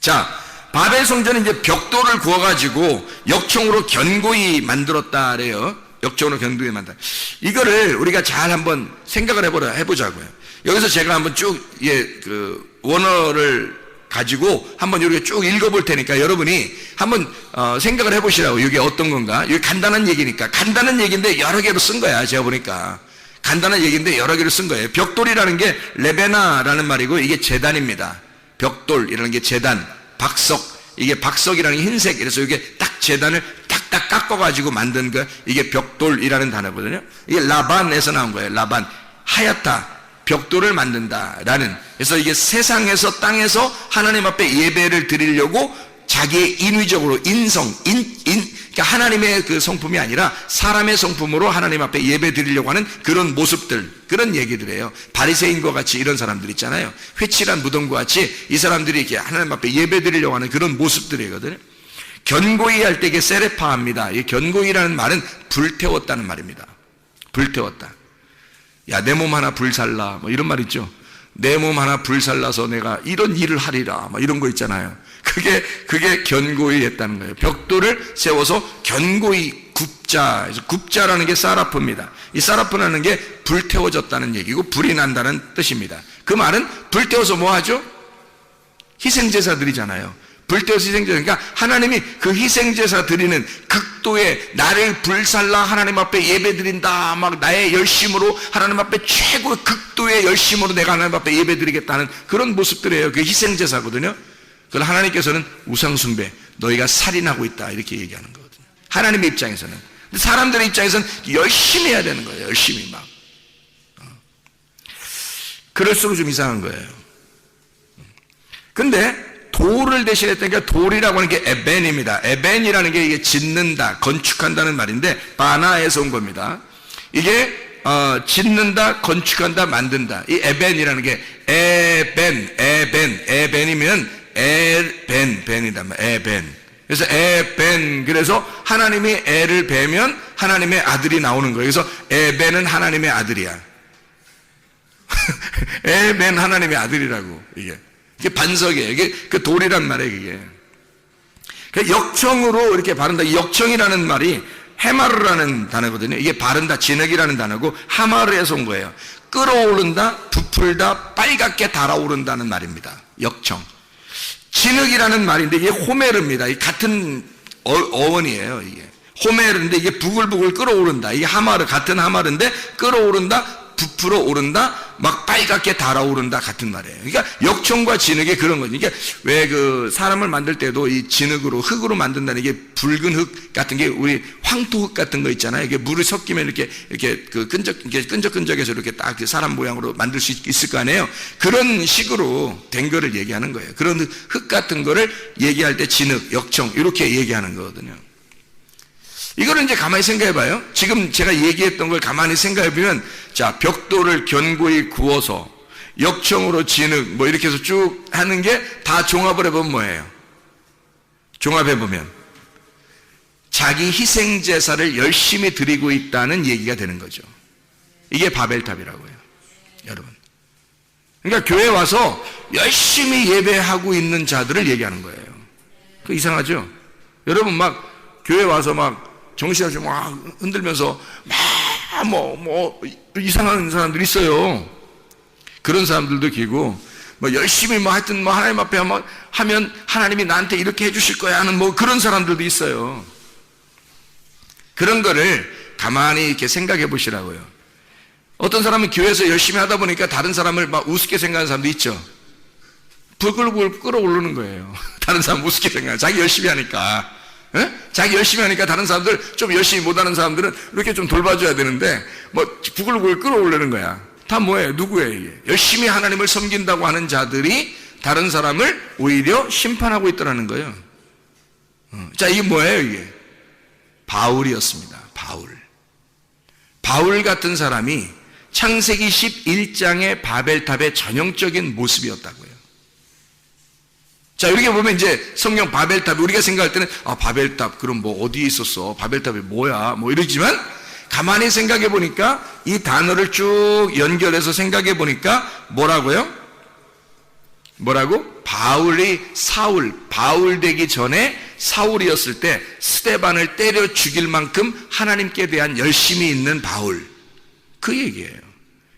자, 바벨 성전은 이제 벽돌을 구워가지고 역청으로 견고히 만들었다래요. 역청으로 견고히 만들었다. 이거를 우리가 잘 한번 생각을 해보자고요. 여기서 제가 한번 쭉 원어를 가지고 한번 이렇게 쭉 읽어볼 테니까 여러분이 한번 생각을 해보시라고. 이게 어떤 건가? 이게 간단한 얘기니까. 간단한 얘기인데 여러 개로 쓴 거야. 제가 보니까 간단한 얘기인데 여러 개로 쓴 거예요. 벽돌이라는 게 레베나라는 말이고 이게 제단입니다. 벽돌이라는 게 제단, 박석. 이게 박석이라는 게 흰색. 그래서 이게 딱 제단을 딱딱 깎아가지고 만든 거, 이게 벽돌이라는 단어거든요. 이게 라반에서 나온 거예요. 라반, 하얗다, 벽돌을 만든다라는. 그래서 이게 세상에서 땅에서 하나님 앞에 예배를 드리려고 자기의 인위적으로 그러니까 하나님의 그 성품이 아니라 사람의 성품으로 하나님 앞에 예배 드리려고 하는 그런 모습들, 그런 얘기들이에요. 바리새인과 같이 이런 사람들 있잖아요. 회칠한 무덤과 같이 이 사람들이 이렇게 하나님 앞에 예배 드리려고 하는 그런 모습들이거든요. 견고히 할 때 이게 세레파입니다. 이 견고히라는 말은 불태웠다는 말입니다. 불태웠다. 야, 내 몸 하나 불살라, 뭐 이런 말 있죠. 내 몸 하나 불살라서 내가 이런 일을 하리라, 뭐 이런 거 있잖아요. 그게 견고히 했다는 거예요. 벽돌을 세워서 견고히 굽자. 그래서 굽자라는 게 사라프입니다. 이 사라프라는 게 불태워졌다는 얘기고 불이 난다는 뜻입니다. 그 말은 불태워서 뭐 하죠? 희생제사 드리잖아요. 불태워서 희생제사. 그러니까 하나님이 그 희생제사 드리는 극도의 나를 불살라 하나님 앞에 예배드린다. 막 나의 열심으로 하나님 앞에 최고의 극도의 열심으로 내가 하나님 앞에 예배드리겠다는 그런 모습들이에요. 그게 희생제사거든요. 그걸 하나님께서는 우상숭배, 너희가 살인하고 있다 이렇게 얘기하는 거거든요. 하나님의 입장에서는. 근데 사람들의 입장에서는 열심히 해야 되는 거예요. 열심히 막. 그럴수록 좀 이상한 거예요. 근데 돌을 대신했다니까 돌이라고 하는 게 에벤입니다. 에벤이라는 게 이게 짓는다, 건축한다는 말인데 바나에서 온 겁니다. 이게 짓는다, 건축한다, 만든다. 이 에벤이라는 게 에벤이면 벤이다. 에벤. 그래서 에벤. 그래서 하나님이 에를 베면 하나님의 아들이 나오는 거예요. 그래서 에벤은 하나님의 아들이야. 에벤 하나님의 아들이라고 이게 반석이에요. 이게 그 돌이란 말이에요. 이게 역청으로 이렇게 바른다. 이 역청이라는 말이 헤마르라는 단어거든요. 이게 바른다, 진흙이라는 단어고 하마르에서 온 거예요. 끌어오른다, 부풀다, 빨갛게 달아오른다는 말입니다. 역청. 진흙이라는 말인데 이게 호메르입니다. 이 같은 어원이에요. 이게 호메르인데 이게 부글부글 끌어오른다. 이게 하마르, 같은 하마르인데 끌어오른다, 부풀어 오른다, 막 빨갛게 달아오른다 같은 말이에요. 그러니까 역청과 진흙이 그런 거죠. 그러니까 왜 그 사람을 만들 때도 이 진흙으로 흙으로 만든다는 게 붉은 흙 같은 게 우리 황토흙 같은 거 있잖아요. 이게 물을 섞이면 이렇게 그 끈적끈적해서 이렇게 딱 사람 모양으로 만들 수 있을 거 아니에요. 그런 식으로 된 거를 얘기하는 거예요. 그런 흙 같은 거를 얘기할 때 진흙, 역청 이렇게 얘기하는 거거든요. 이거를 이제 가만히 생각해 봐요. 지금 제가 얘기했던 걸 가만히 생각해 보면, 자, 벽돌을 견고히 구워서 역청으로 진흙 뭐 이렇게 해서 쭉 하는 게 다 종합을 해보면 뭐예요? 종합해 보면 자기 희생 제사를 열심히 드리고 있다는 얘기가 되는 거죠. 이게 바벨탑이라고 해요, 여러분. 그러니까 교회 와서 열심히 예배하고 있는 자들을 얘기하는 거예요. 그 이상하죠? 여러분 막 교회 와서 막 정신없이 막 흔들면서 막 이상한 사람들이 있어요. 그런 사람들도 계시고, 뭐 열심히 뭐 하여튼 뭐 하나님 앞에 하면 하나님이 나한테 이렇게 해주실 거야 하는 뭐 그런 사람들도 있어요. 그런 거를 가만히 이렇게 생각해 보시라고요. 어떤 사람은 교회에서 열심히 하다 보니까 다른 사람을 막 우습게 생각하는 사람도 있죠. 부글부글 끌어오르는 거예요. 다른 사람 우습게 생각해. 자기 열심히 하니까. 에? 자기 열심히 하니까 다른 사람들, 좀 열심히 못하는 사람들은 이렇게 좀 돌봐줘야 되는데 뭐 부글부글 끌어올리는 거야. 다 뭐예요? 누구예요 이게? 열심히 하나님을 섬긴다고 하는 자들이 다른 사람을 오히려 심판하고 있더라는 거예요. 자, 이게 뭐예요 이게? 바울이었습니다. 바울 같은 사람이 창세기 11장의 바벨탑의 전형적인 모습이었다고요. 자, 이렇게 보면 이제 성경 바벨탑, 우리가 생각할 때는 바벨탑 그럼 뭐 어디에 있었어? 바벨탑이 뭐야? 뭐 이러지만 가만히 생각해 보니까 이 단어를 쭉 연결해서 생각해 보니까 뭐라고요? 바울 되기 전에 사울이었을 때 스데반을 때려 죽일 만큼 하나님께 대한 열심이 있는 바울, 그 얘기예요.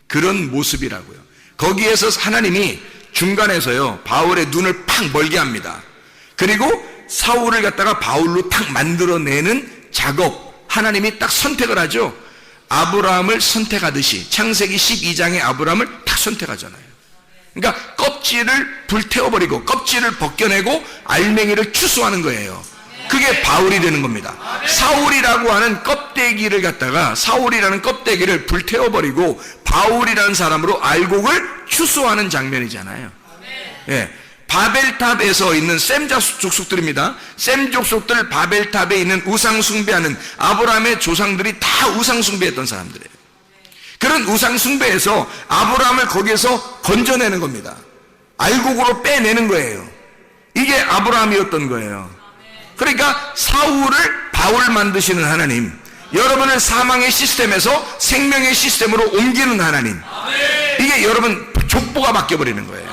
그런 모습이라고요. 거기에서 하나님이 중간에서요 바울의 눈을 팍 멀게 합니다. 그리고 사울을 갖다가 바울로 탁 만들어내는 작업, 하나님이 딱 선택을 하죠. 아브라함을 선택하듯이 창세기 12장의 아브라함을 딱 선택하잖아요. 그러니까 껍질을 불태워버리고 껍질을 벗겨내고 알맹이를 추수하는 거예요. 그게 바울이 되는 겁니다. 사울이라고 하는 껍데기를 갖다가, 사울이라는 껍데기를 불태워버리고 바울이라는 사람으로 알곡을 추수하는 장면이잖아요. 예. 바벨탑에서 있는 셈 족속들입니다. 셈 족속들, 바벨탑에 있는 우상숭배하는 아브라함의 조상들이 다 우상숭배했던 사람들이에요. 그런 우상숭배에서 아브라함을 거기에서 건져내는 겁니다. 알곡으로 빼내는 거예요. 이게 아브라함이었던 거예요. 그러니까 사울을 바울 만드시는 하나님, 여러분을 사망의 시스템에서 생명의 시스템으로 옮기는 하나님, 이게 여러분 족보가 바뀌어버리는 거예요.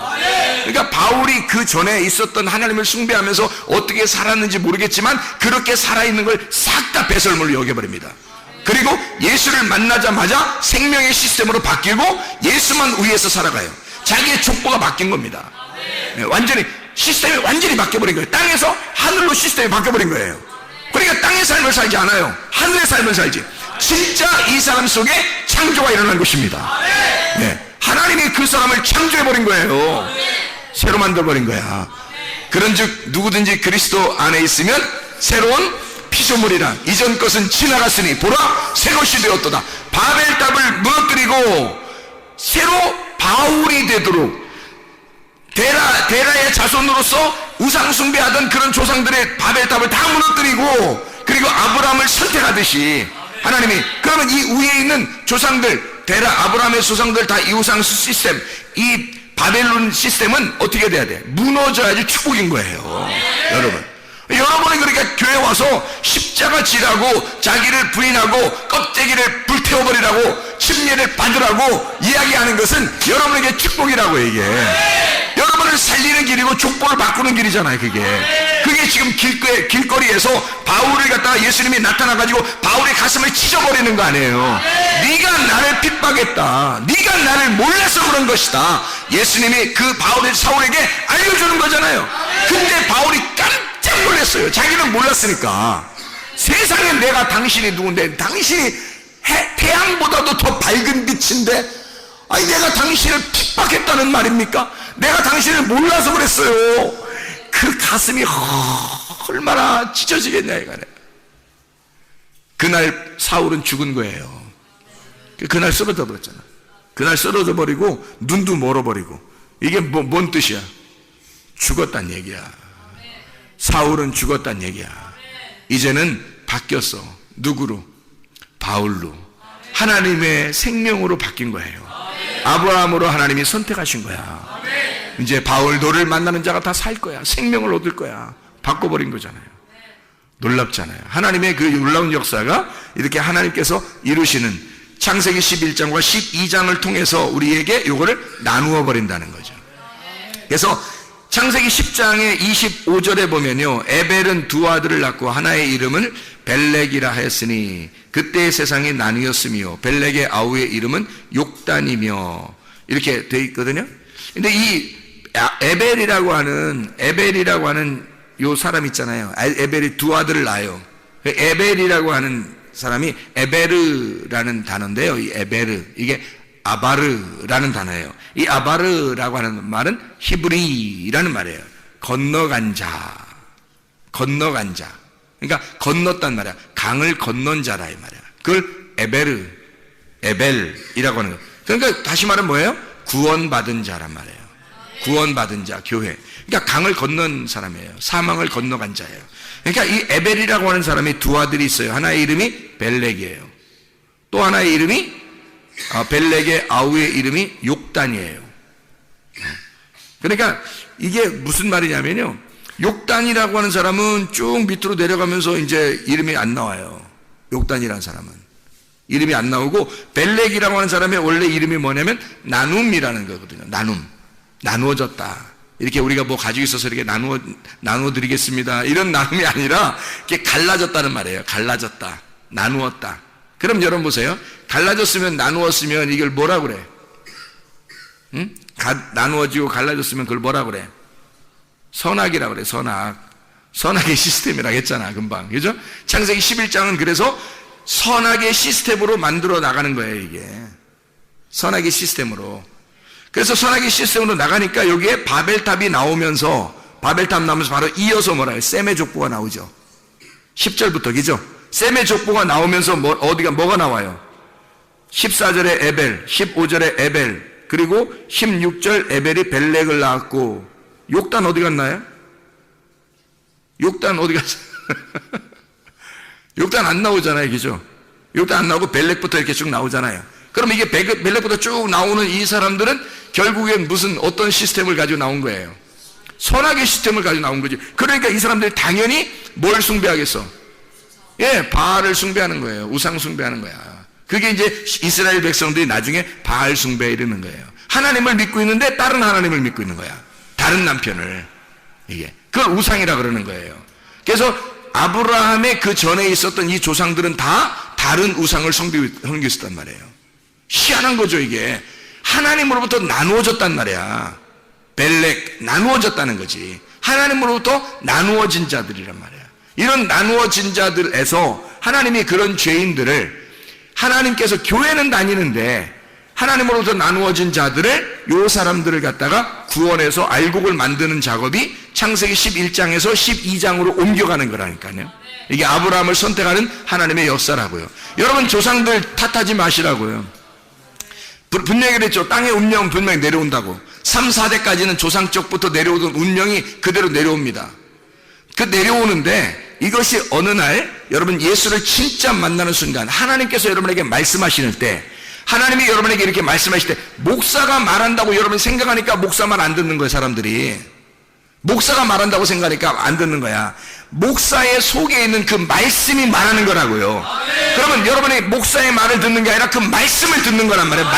그러니까 바울이 그 전에 있었던 하나님을 숭배하면서 어떻게 살았는지 모르겠지만 그렇게 살아있는 걸 싹 다 배설물로 여겨버립니다. 그리고 예수를 만나자마자 생명의 시스템으로 바뀌고 예수만 위해서 살아가요. 자기의 족보가 바뀐 겁니다. 완전히 시스템이 완전히 바뀌어버린 거예요. 땅에서 하늘로 시스템이 바뀌어버린 거예요. 그러니까 땅의 삶을 살지 않아요. 하늘의 삶을 살지. 진짜 이 사람 속에 창조가 일어난 것입니다. 네. 하나님이 그 사람을 창조해버린 거예요. 새로 만들어버린 거야. 그런즉 누구든지 그리스도 안에 있으면 새로운 피조물이라. 이전 것은 지나갔으니 보라 새 것이 되었도다. 바벨탑을 무너뜨리고 새로 바울이 되도록 데라의 자손으로서 우상 숭배하던 그런 조상들의 바벨탑을 다 무너뜨리고, 그리고 아브라함을 선택하듯이 하나님이, 그러면 이 위에 있는 조상들, 데라 아브라함의 조상들 다 이 우상 시스템, 이 바벨론 시스템은 어떻게 돼야 돼? 무너져야지 축복인 거예요. 여러분이 그러니까 교회 와서 십자가 지라고 자기를 부인하고 껍데기를 불태워버리라고 침례를 받으라고 이야기하는 것은 여러분에게 축복이라고. 이게 여러분을 살리는 길이고 족보를 바꾸는 길이잖아요. 그게 지금 길거리에서 바울을 갖다가 예수님이 나타나가지고 바울의 가슴을 찢어버리는 거 아니에요. 네가 나를 핍박했다, 네가 나를 몰라서 그런 것이다, 예수님이 그 바울의 사울에게 알려주는 거잖아요. 근데 바울이 깜짝 놀랐어요. 자기는 몰랐으니까. 세상에 내가 당신이 누군데, 당신이 태양보다도 더 밝은 빛인데, 아니 내가 당신을 핍박했다는 말입니까? 내가 당신을 몰라서 그랬어요. 그 가슴이 얼마나 찢어지겠냐 이거네. 그날 사울은 죽은 거예요. 그날 쓰러져 버렸잖아. 그날 쓰러져 버리고 눈도 멀어버리고. 이게 뭔 뜻이야? 죽었단 얘기야. 사울은 죽었단 얘기야. 이제는 바뀌었어. 누구로? 바울로. 하나님의 생명으로 바뀐 거예요. 아브라함으로 하나님이 선택하신 거야. 이제 바울 너를 만나는 자가 다 살 거야. 생명을 얻을 거야. 바꿔버린 거잖아요. 놀랍잖아요. 하나님의 그 놀라운 역사가 이렇게 하나님께서 이루시는 창세기 11장과 12장을 통해서 우리에게 이거를 나누어 버린다는 거죠. 그래서 창세기 10장의 25절에 보면요, 에벨은 두 아들을 낳고 하나의 이름을 벨렉이라 하였으니 그때의 세상이 나뉘었으며 벨렉의 아우의 이름은 욕단이며, 이렇게 되어 있거든요. 근데 이 에벨이라고 하는 요 사람 있잖아요. 에벨이 두 아들을 낳아요. 에벨이라고 하는 사람이 에베르라는 단어인데요. 이 에베르, 이게 아바르라는 단어예요. 이 아바르라고 하는 말은 히브리라는 말이에요. 건너간 자. 그러니까 건넜단 말이야. 강을 건넌 자라 이 말이야. 그걸 에벨이라고 하는 거예요. 그러니까 다시 말하면 뭐예요? 구원받은 자란 말이에요. 구원받은 자, 교회. 그러니까 강을 건넌 사람이에요. 사망을 건너간 자예요. 그러니까 이 에벨이라고 하는 사람이 두 아들이 있어요. 하나의 이름이 벨렉이에요. 또 하나의 이름이 벨렉의 아우의 이름이 욕단이에요. 그러니까 이게 무슨 말이냐면요, 욕단이라고 하는 사람은 쭉 밑으로 내려가면서 이제 이름이 안 나와요. 욕단이라는 사람은 이름이 안 나오고, 벨렉이라고 하는 사람의 원래 이름이 뭐냐면 나눔이라는 거거든요. 나누어졌다. 이렇게 우리가 뭐 가지고 있어서 이렇게 나누어 드리겠습니다, 이런 나눔이 아니라 이렇게 갈라졌다는 말이에요. 갈라졌다, 나누었다. 그럼 여러분 보세요. 갈라졌으면, 나누었으면 이걸 뭐라 그래? 응? 나누어지고 갈라졌으면 그걸 뭐라 그래? 선악이라 그래. 선악의 시스템이라고 했잖아 금방. 그죠? 창세기 11장은 그래서 선악의 시스템으로 만들어 나가는 거예요. 이게 선악의 시스템으로. 그래서 선악의 시스템으로 나가니까 여기에 바벨탑이 나오면서, 바벨탑 나오면서 바로 이어서 뭐라 해요? 셈의 족보가 나오죠. 10절부터. 그죠? 셈의 족보가 나오면서 뭐가 나와요? 14절에 에벨, 15절에 에벨, 그리고 16절 에벨이 벨렉을 낳았고, 욕단 어디 갔나요? 욕단 어디 갔어요? 욕단 안 나오잖아요. 그죠? 욕단 안 나오고 벨렉부터 이렇게 쭉 나오잖아요. 그럼 이게 벨렉부터 쭉 나오는 이 사람들은 결국엔 어떤 시스템을 가지고 나온 거예요? 선악의 시스템을 가지고 나온 거지. 그러니까 이 사람들이 당연히 뭘 숭배하겠어? 예, 바알을 숭배하는 거예요. 우상 숭배하는 거야. 그게 이제 이스라엘 백성들이 나중에 바알 숭배에 이르는 거예요. 하나님을 믿고 있는데 다른 하나님을 믿고 있는 거야. 다른 남편을. 이게 그걸 우상이라 그러는 거예요. 그래서 아브라함의 그 전에 있었던 이 조상들은 다 다른 우상을 섬기고 있었단 말이에요. 희한한 거죠. 이게 하나님으로부터 나누어졌단 말이야. 벨렉, 나누어졌다는 거지. 하나님으로부터 나누어진 자들이란 말이야. 이런 나누어진 자들에서 하나님이 그런 죄인들을, 하나님께서 교회는 다니는데 하나님으로부터 나누어진 자들을, 요 사람들을 갖다가 구원해서 알곡을 만드는 작업이 창세기 11장에서 12장으로 옮겨가는 거라니까요. 이게 아브라함을 선택하는 하나님의 역사라고요. 여러분, 조상들 탓하지 마시라고요. 분명히 그랬죠. 땅의 운명은 분명히 내려온다고. 3, 4대까지는 조상 쪽부터 내려오던 운명이 그대로 내려옵니다. 그 내려오는데 이것이 어느 날 여러분 예수를 진짜 만나는 순간, 하나님께서 여러분에게 말씀하시는 때, 하나님이 여러분에게 이렇게 말씀하실 때, 목사가 말한다고 여러분이 생각하니까 목사 말 안 듣는 거예요. 사람들이 목사가 말한다고 생각하니까 안 듣는 거야. 목사의 속에 있는 그 말씀이 말하는 거라고요. 그러면 여러분이 목사의 말을 듣는 게 아니라 그 말씀을 듣는 거란 말이에요.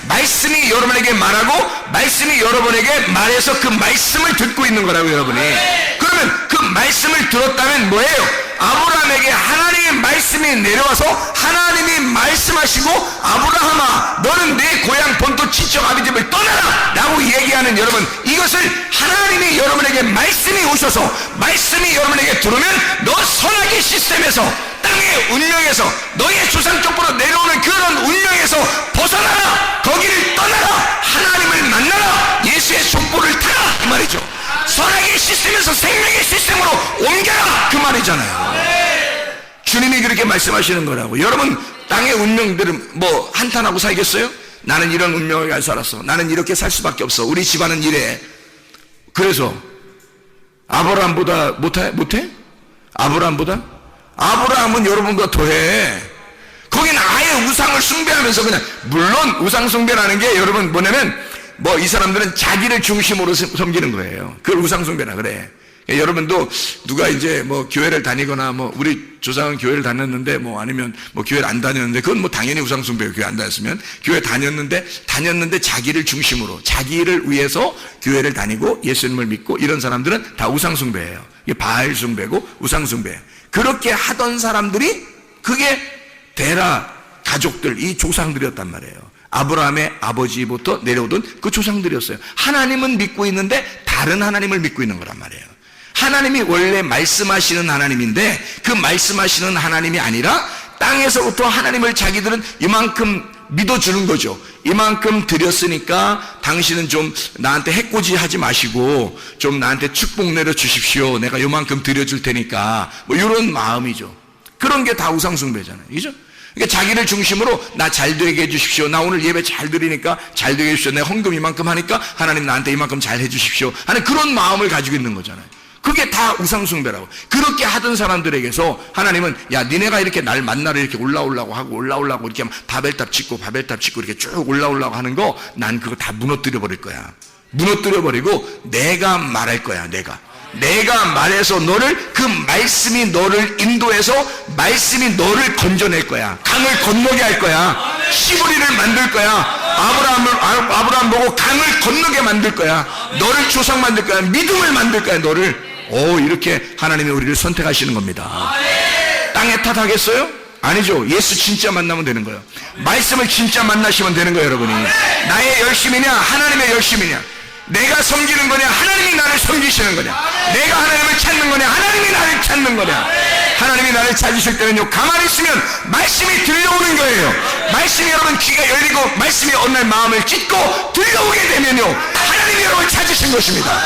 말씀이 여러분에게 말하고, 말씀이 여러분에게 말해서 그 말씀을 듣고 있는 거라고요. 여러분이. 그러면 그 말씀을 들었다면 뭐예요? 아브라함에게 하나님의 말씀이 내려와서 하나님이 말씀하시고, 아브라함아 너는 내 고향 본토 친척 아비 집을 떠나라 라고 얘기하는, 여러분, 이것을 하나님이 여러분에게 말씀이 오셔서 말씀이 여러분에게 들어오면 너 선악의 시스템에서, 땅의 운명에서, 너의 조상 쪽으로 내려오는 그런 운명에서 벗어나라, 거기를 떠나라, 하나님을 만나라, 예수의 족보를 타라, 그 말이죠. 선악의 시스템에서 생명의 시스템으로 옮겨라, 그 말이잖아요. 주님이 그렇게 말씀하시는 거라고. 여러분, 땅의 운명들은 뭐 한탄하고 살겠어요? 나는 이런 운명을 살았어, 나는 이렇게 살 수밖에 없어, 우리 집안은 이래. 그래서 아브라함보다 못해? 아브라함은 여러분보다 더해. 거기는 아예 우상을 숭배하면서, 그냥, 물론 우상 숭배라는 게 여러분 뭐냐면, 뭐 이 사람들은 자기를 중심으로 섬기는 거예요. 그걸 우상 숭배라 그래. 여러분도 누가 이제 뭐 교회를 다니거나, 뭐 우리 조상은 교회를 다녔는데, 뭐 아니면 뭐 교회를 안 다녔는데, 그건 뭐 당연히 우상 숭배예요. 교회 안 다녔으면. 교회 다녔는데 자기를 중심으로, 자기를 위해서 교회를 다니고 예수님을 믿고, 이런 사람들은 다 우상 숭배예요. 이게 바알 숭배고 우상 숭배예요. 그렇게 하던 사람들이, 그게 데라 가족들, 이 조상들이었단 말이에요. 아브라함의 아버지부터 내려오던 그 조상들이었어요. 하나님은 믿고 있는데 다른 하나님을 믿고 있는 거란 말이에요. 하나님이 원래 말씀하시는 하나님인데, 그 말씀하시는 하나님이 아니라 땅에서부터 하나님을 자기들은 이만큼 믿어주는 거죠. 이만큼 드렸으니까 당신은 좀 나한테 해코지 하지 마시고 좀 나한테 축복 내려 주십시오, 내가 이만큼 드려줄 테니까, 뭐 이런 마음이죠. 그런 게 다 우상숭배잖아요. 그죠? 그러니까 자기를 중심으로 나 잘 되게 해주십시오, 나 오늘 예배 잘 드리니까 잘 되게 해주십시오, 내가 헌금 이만큼 하니까 하나님 나한테 이만큼 잘 해주십시오 하는 그런 마음을 가지고 있는 거잖아요. 그게 다 우상숭배라고. 그렇게 하던 사람들에게서 하나님은, 야, 니네가 이렇게 날 만나러 이렇게 올라오려고 하고 이렇게 바벨탑 짓고 이렇게 쭉 올라오려고 하는 거, 난 그거 다 무너뜨려 버릴 거야. 무너뜨려 버리고 내가 말할 거야. 내가 말해서 너를, 그 말씀이 너를 인도해서 말씀이 너를 건져낼 거야. 강을 건너게 할 거야. 시브리를 만들 거야. 아브라함 보고 강을 건너게 만들 거야. 너를 조상 만들 거야. 믿음을 만들 거야. 너를. 이렇게 하나님이 우리를 선택하시는 겁니다. 땅에 탓하겠어요? 아니죠. 예수 진짜 만나면 되는 거예요. 말씀을 진짜 만나시면 되는 거예요. 여러분이 나의 열심이냐 하나님의 열심이냐, 내가 섬기는 거냐 하나님이 나를 섬기시는 거냐, 내가 하나님을 찾는 거냐 하나님이 나를 찾는 거냐. 하나님이 나를 찾으실 때는요, 가만히 있으면 말씀이 들려오는 거예요. 말씀이 여러분 귀가 열리고 말씀이 어느 날 마음을 찢고 들려오게 되면요, 하나님이 여러분을 찾으신 것입니다.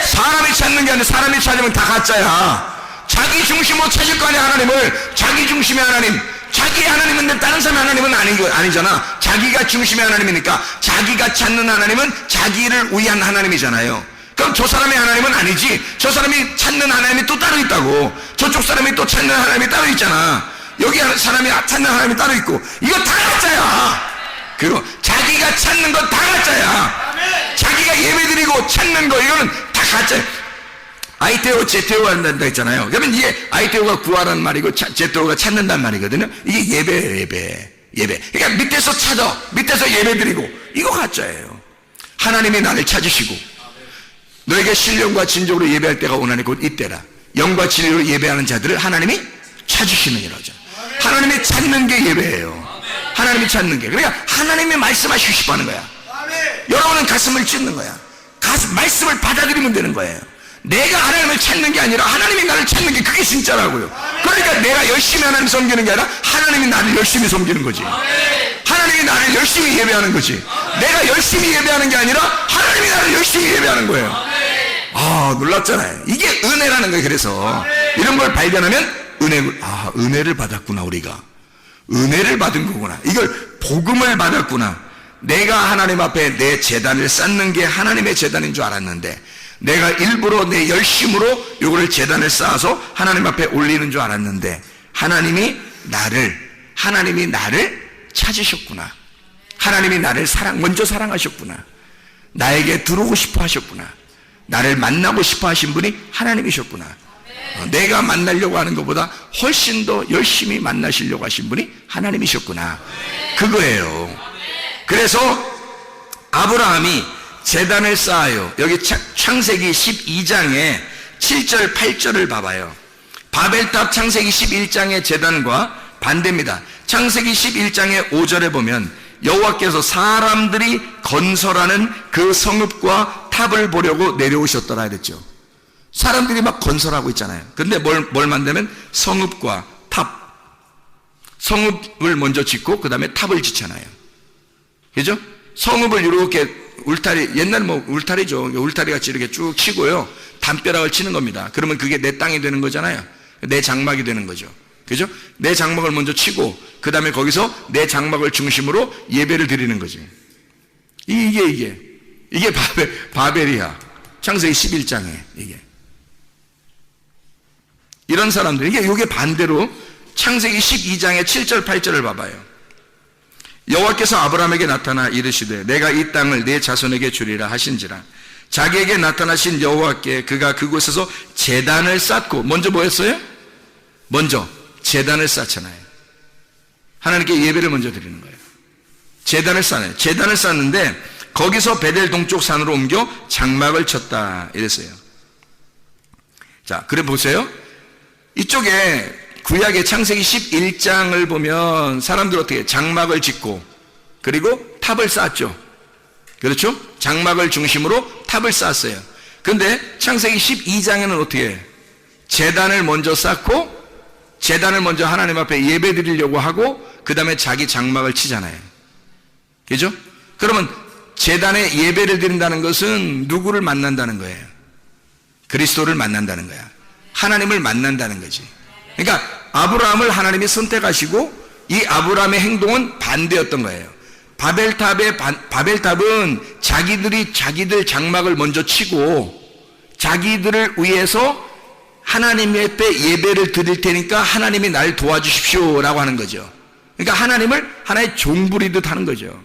사람이 찾는 게 아니라, 사람이 찾으면 다 가짜야. 자기 중심으로 찾을 거 아니야. 하나님을 자기 중심의 하나님, 자기의 하나님은 다른 사람의 하나님은 아니잖아. 자기가 중심의 하나님이니까 자기가 찾는 하나님은 자기를 위한 하나님이잖아요. 그럼 저 사람의 하나님은 아니지. 저 사람이 찾는 하나님이 또 따로 있다고. 저쪽 사람이 또 찾는 하나님이 따로 있잖아. 여기 사람이 찾는 하나님이 따로 있고. 이거 다 가짜야. 그리고 자기가 찾는 건 다 가짜야. 자기가 예배드리고 찾는 거, 이거는 다 가짜야. 아이테오 제테오 한다 했잖아요. 그러면 이게 아이테오가 구하라는 말이고 제테오가 찾는다는 말이거든요. 이게 예배예요. 예배. 그러니까 밑에서 찾아, 밑에서 예배드리고, 이거 가짜예요. 하나님이 나를 찾으시고, 너에게 신령과 진정으로 예배할 때가 오나니 곧 이때라. 영과 진리로 예배하는 자들을 하나님이 찾으시느니라. 하나님이 찾는 게 예배예요. 하나님이 찾는 게. 그러니까 하나님이 말씀하시고 싶어 하는 거야. 여러분은 가슴을 찢는 거야. 말씀을 받아들이면 되는 거예요. 내가 하나님을 찾는 게 아니라 하나님이 나를 찾는 게 그게 진짜라고요. 그러니까 내가 열심히 하나님 섬기는 게 아니라 하나님이 나를 열심히 섬기는 거지. 하나님이 나를 열심히 예배하는 거지. 내가 열심히 예배하는 게 아니라 하나님이 나를 열심히 예배하는 거예요. 아, 놀랍잖아요. 이게 은혜라는 거예요. 그래서 이런 걸 발견하면 은혜를 받았구나. 우리가 은혜를 받은 거구나. 이걸 복음을 받았구나. 내가 하나님 앞에 내 제단을 쌓는 게 하나님의 제단인 줄 알았는데, 내가 일부러 내 열심으로 요거를 제단을 쌓아서 하나님 앞에 올리는 줄 알았는데, 하나님이 나를 찾으셨구나. 하나님이 나를 먼저 사랑하셨구나. 나에게 들어오고 싶어 하셨구나. 나를 만나고 싶어 하신 분이 하나님이셨구나. 내가 만나려고 하는 것보다 훨씬 더 열심히 만나시려고 하신 분이 하나님이셨구나. 그거예요. 그래서 아브라함이 제단을 쌓아요. 여기 창세기 12장에 7절 8절을 봐봐요. 바벨탑 창세기 11장의 제단과 반대입니다. 창세기 11장의 5절에 보면 여호와께서 사람들이 건설하는 그 성읍과 탑을 보려고 내려오셨더라 그랬죠. 사람들이 막 건설하고 있잖아요. 근데 뭘 만들면 성읍과 탑. 성읍을 먼저 짓고 그 다음에 탑을 짓잖아요. 그죠? 성읍을 이렇게 울타리, 옛날 울타리죠. 울타리 같이 이렇게 쭉 치고요. 담벼락을 치는 겁니다. 그러면 그게 내 땅이 되는 거잖아요. 내 장막이 되는 거죠. 그죠? 내 장막을 먼저 치고 그 다음에 거기서 내 장막을 중심으로 예배를 드리는 거지. 이게 바벨이야. 창세기 11장에 이게. 이런 사람들, 이게 반대로 창세기 12장의 7절 8절을 봐봐요. 여호와께서 아브라함에게 나타나 이르시되 내가 이 땅을 네 자손에게 주리라 하신지라. 자기에게 나타나신 여호와께 그가 그곳에서 제단을 쌓고, 먼저 뭐 했어요? 먼저 제단을 쌓잖아요. 하나님께 예배를 먼저 드리는 거예요. 제단을 쌓아요. 제단을 쌓는데 거기서 베델 동쪽 산으로 옮겨 장막을 쳤다 이랬어요. 자, 그래 보세요. 이쪽에 구약의 창세기 11장을 보면 사람들 어떻게 장막을 짓고 그리고 탑을 쌓았죠. 그렇죠? 장막을 중심으로 탑을 쌓았어요. 근데 창세기 12장에는 어떻게 해요? 제단을 먼저 쌓고 제단을 먼저 하나님 앞에 예배 드리려고 하고 그 다음에 자기 장막을 치잖아요. 그죠? 그러면 제단에 예배를 드린다는 것은 누구를 만난다는 거예요? 그리스도를 만난다는 거야. 하나님을 만난다는 거지. 그러니까 아브라함을 하나님이 선택하시고 이 아브라함의 행동은 반대였던 거예요. 바벨탑은 자기들 장막을 먼저 치고 자기들을 위해서 하나님 앞에 예배를 드릴 테니까 하나님이 날 도와주십시오 라고 하는 거죠. 그러니까 하나님을 하나의 종부리듯 하는 거죠.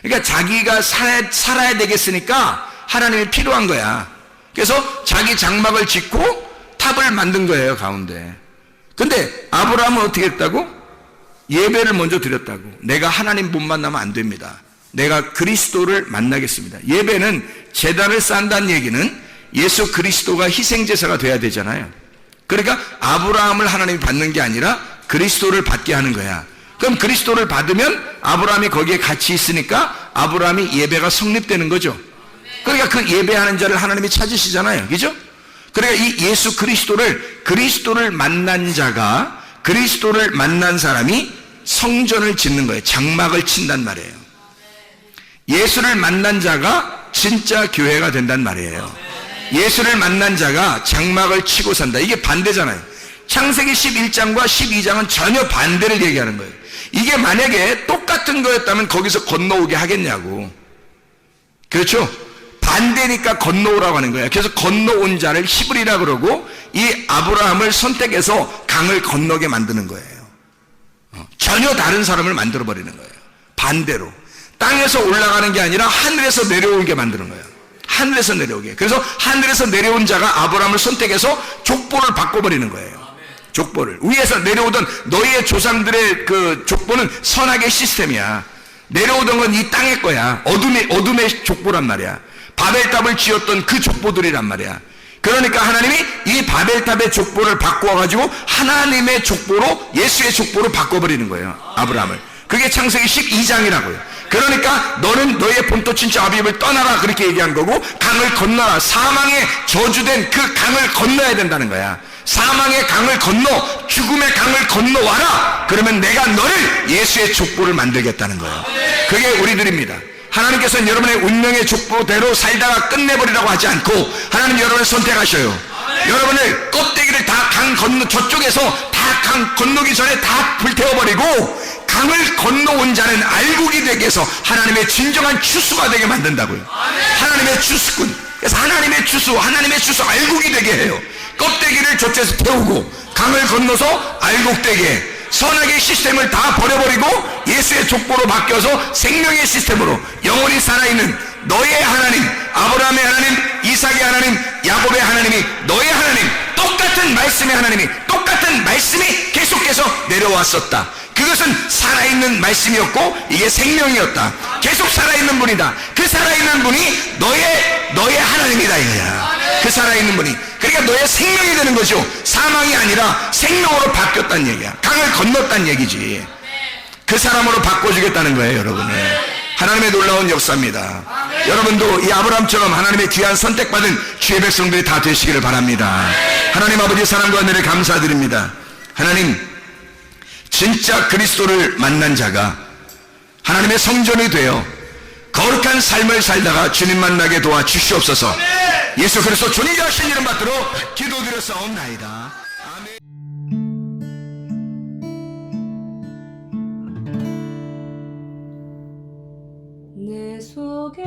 그러니까 자기가 살아야 되겠으니까 하나님이 필요한 거야. 그래서 자기 장막을 짓고 탑을 만든 거예요, 가운데. 근데 아브라함은 어떻게 했다고? 예배를 먼저 드렸다고. 내가 하나님 못 만나면 안 됩니다. 내가 그리스도를 만나겠습니다. 예배는 제단을 쌓는다는 얘기는 예수 그리스도가 희생제사가 돼야 되잖아요. 그러니까 아브라함을 하나님이 받는 게 아니라 그리스도를 받게 하는 거야. 그럼 그리스도를 받으면 아브라함이 거기에 같이 있으니까 아브라함이 예배가 성립되는 거죠. 그러니까 그 예배하는 자를 하나님이 찾으시잖아요. 그죠? 그러니까 이 예수 그리스도를 만난 자가, 그리스도를 만난 사람이 성전을 짓는 거예요. 장막을 친단 말이에요. 예수를 만난 자가 진짜 교회가 된단 말이에요. 예수를 만난 자가 장막을 치고 산다. 이게 반대잖아요. 창세기 11장과 12장은 전혀 반대를 얘기하는 거예요. 이게 만약에 똑같은 거였다면 거기서 건너오게 하겠냐고. 그렇죠? 반대니까 건너오라고 하는 거예요. 그래서 건너온 자를 히브리라 그러고 이 아브라함을 선택해서 강을 건너게 만드는 거예요. 전혀 다른 사람을 만들어 버리는 거예요. 반대로. 땅에서 올라가는 게 아니라 하늘에서 내려오게 만드는 거예요. 하늘에서 내려오게. 그래서 하늘에서 내려온 자가 아브라함을 선택해서 족보를 바꿔버리는 거예요. 족보를. 위에서 내려오던 너희의 조상들의 그 족보는 선악의 시스템이야. 내려오던 건 이 땅의 거야. 어둠의 족보란 말이야. 바벨탑을 지었던 그 족보들이란 말이야. 그러니까 하나님이 이 바벨탑의 족보를 바꾸어가지고 하나님의 족보로, 예수의 족보로 바꿔버리는 거예요, 아브라함을. 그게 창세기 12장이라고요. 그러니까 너는 너의 본토 친척 아비집을 떠나라, 그렇게 얘기한 거고, 강을 건너라. 사망의 저주된 그 강을 건너야 된다는 거야. 사망의 강을 건너, 죽음의 강을 건너와라. 그러면 내가 너를 예수의 족보를 만들겠다는 거예요. 그게 우리들입니다. 하나님께서는 여러분의 운명의 족보대로 살다가 끝내버리라고 하지 않고, 하나님 여러분을 선택하셔요. 여러분을 껍데기를 다 강 건너, 저쪽에서 다 강 건너기 전에 다 불태워버리고, 강을 건너온 자는 알곡이 되게 해서 하나님의 진정한 추수가 되게 만든다고요. 하나님의 추수꾼. 그래서 하나님의 추수 알곡이 되게 해요. 껍데기를 저쪽에서 태우고 강을 건너서 알곡 되게, 선악의 시스템을 다 버려버리고 예수의 족보로 바뀌어서 생명의 시스템으로 영원히 살아있는 너의 하나님, 아브라함의 하나님, 이삭의 하나님, 야곱의 하나님이 너의 하나님, 똑같은 말씀의 하나님이, 똑같은 말씀이 계속해서 내려왔었다. 그것은 살아있는 말씀이었고 이게 생명이었다. 계속 살아있는 분이다. 그 살아있는 분이 너의 하나님이다 이거야. 그 살아있는 분이, 그러니까 너의 생명이 되는 거죠. 사망이 아니라 생명으로 바뀌었다는 얘기야. 강을 건넜다는 얘기지. 그 사람으로 바꿔주겠다는 거예요, 여러분을. 하나님의 놀라운 역사입니다. 여러분도 이 아브라함처럼 하나님의 귀한 선택받은 주의 백성들이 다 되시기를 바랍니다. 하나님 아버지 사랑과 은혜를 감사드립니다. 하나님, 진짜 그리스도를 만난 자가 하나님의 성전이 되어 거룩한 삶을 살다가 주님 만나게 도와 주시옵소서. 예수 그리스도 존귀하신 이름 받들어 기도드렸사옵나이다. 아멘. 내 속에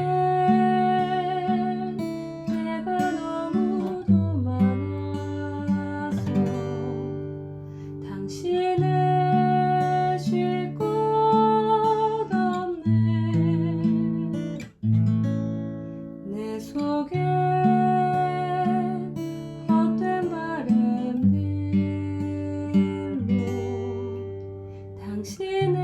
내가 너무도 많아서 당신을 쉴 곳 없네. 내 속에 헛된 바램들로 당신을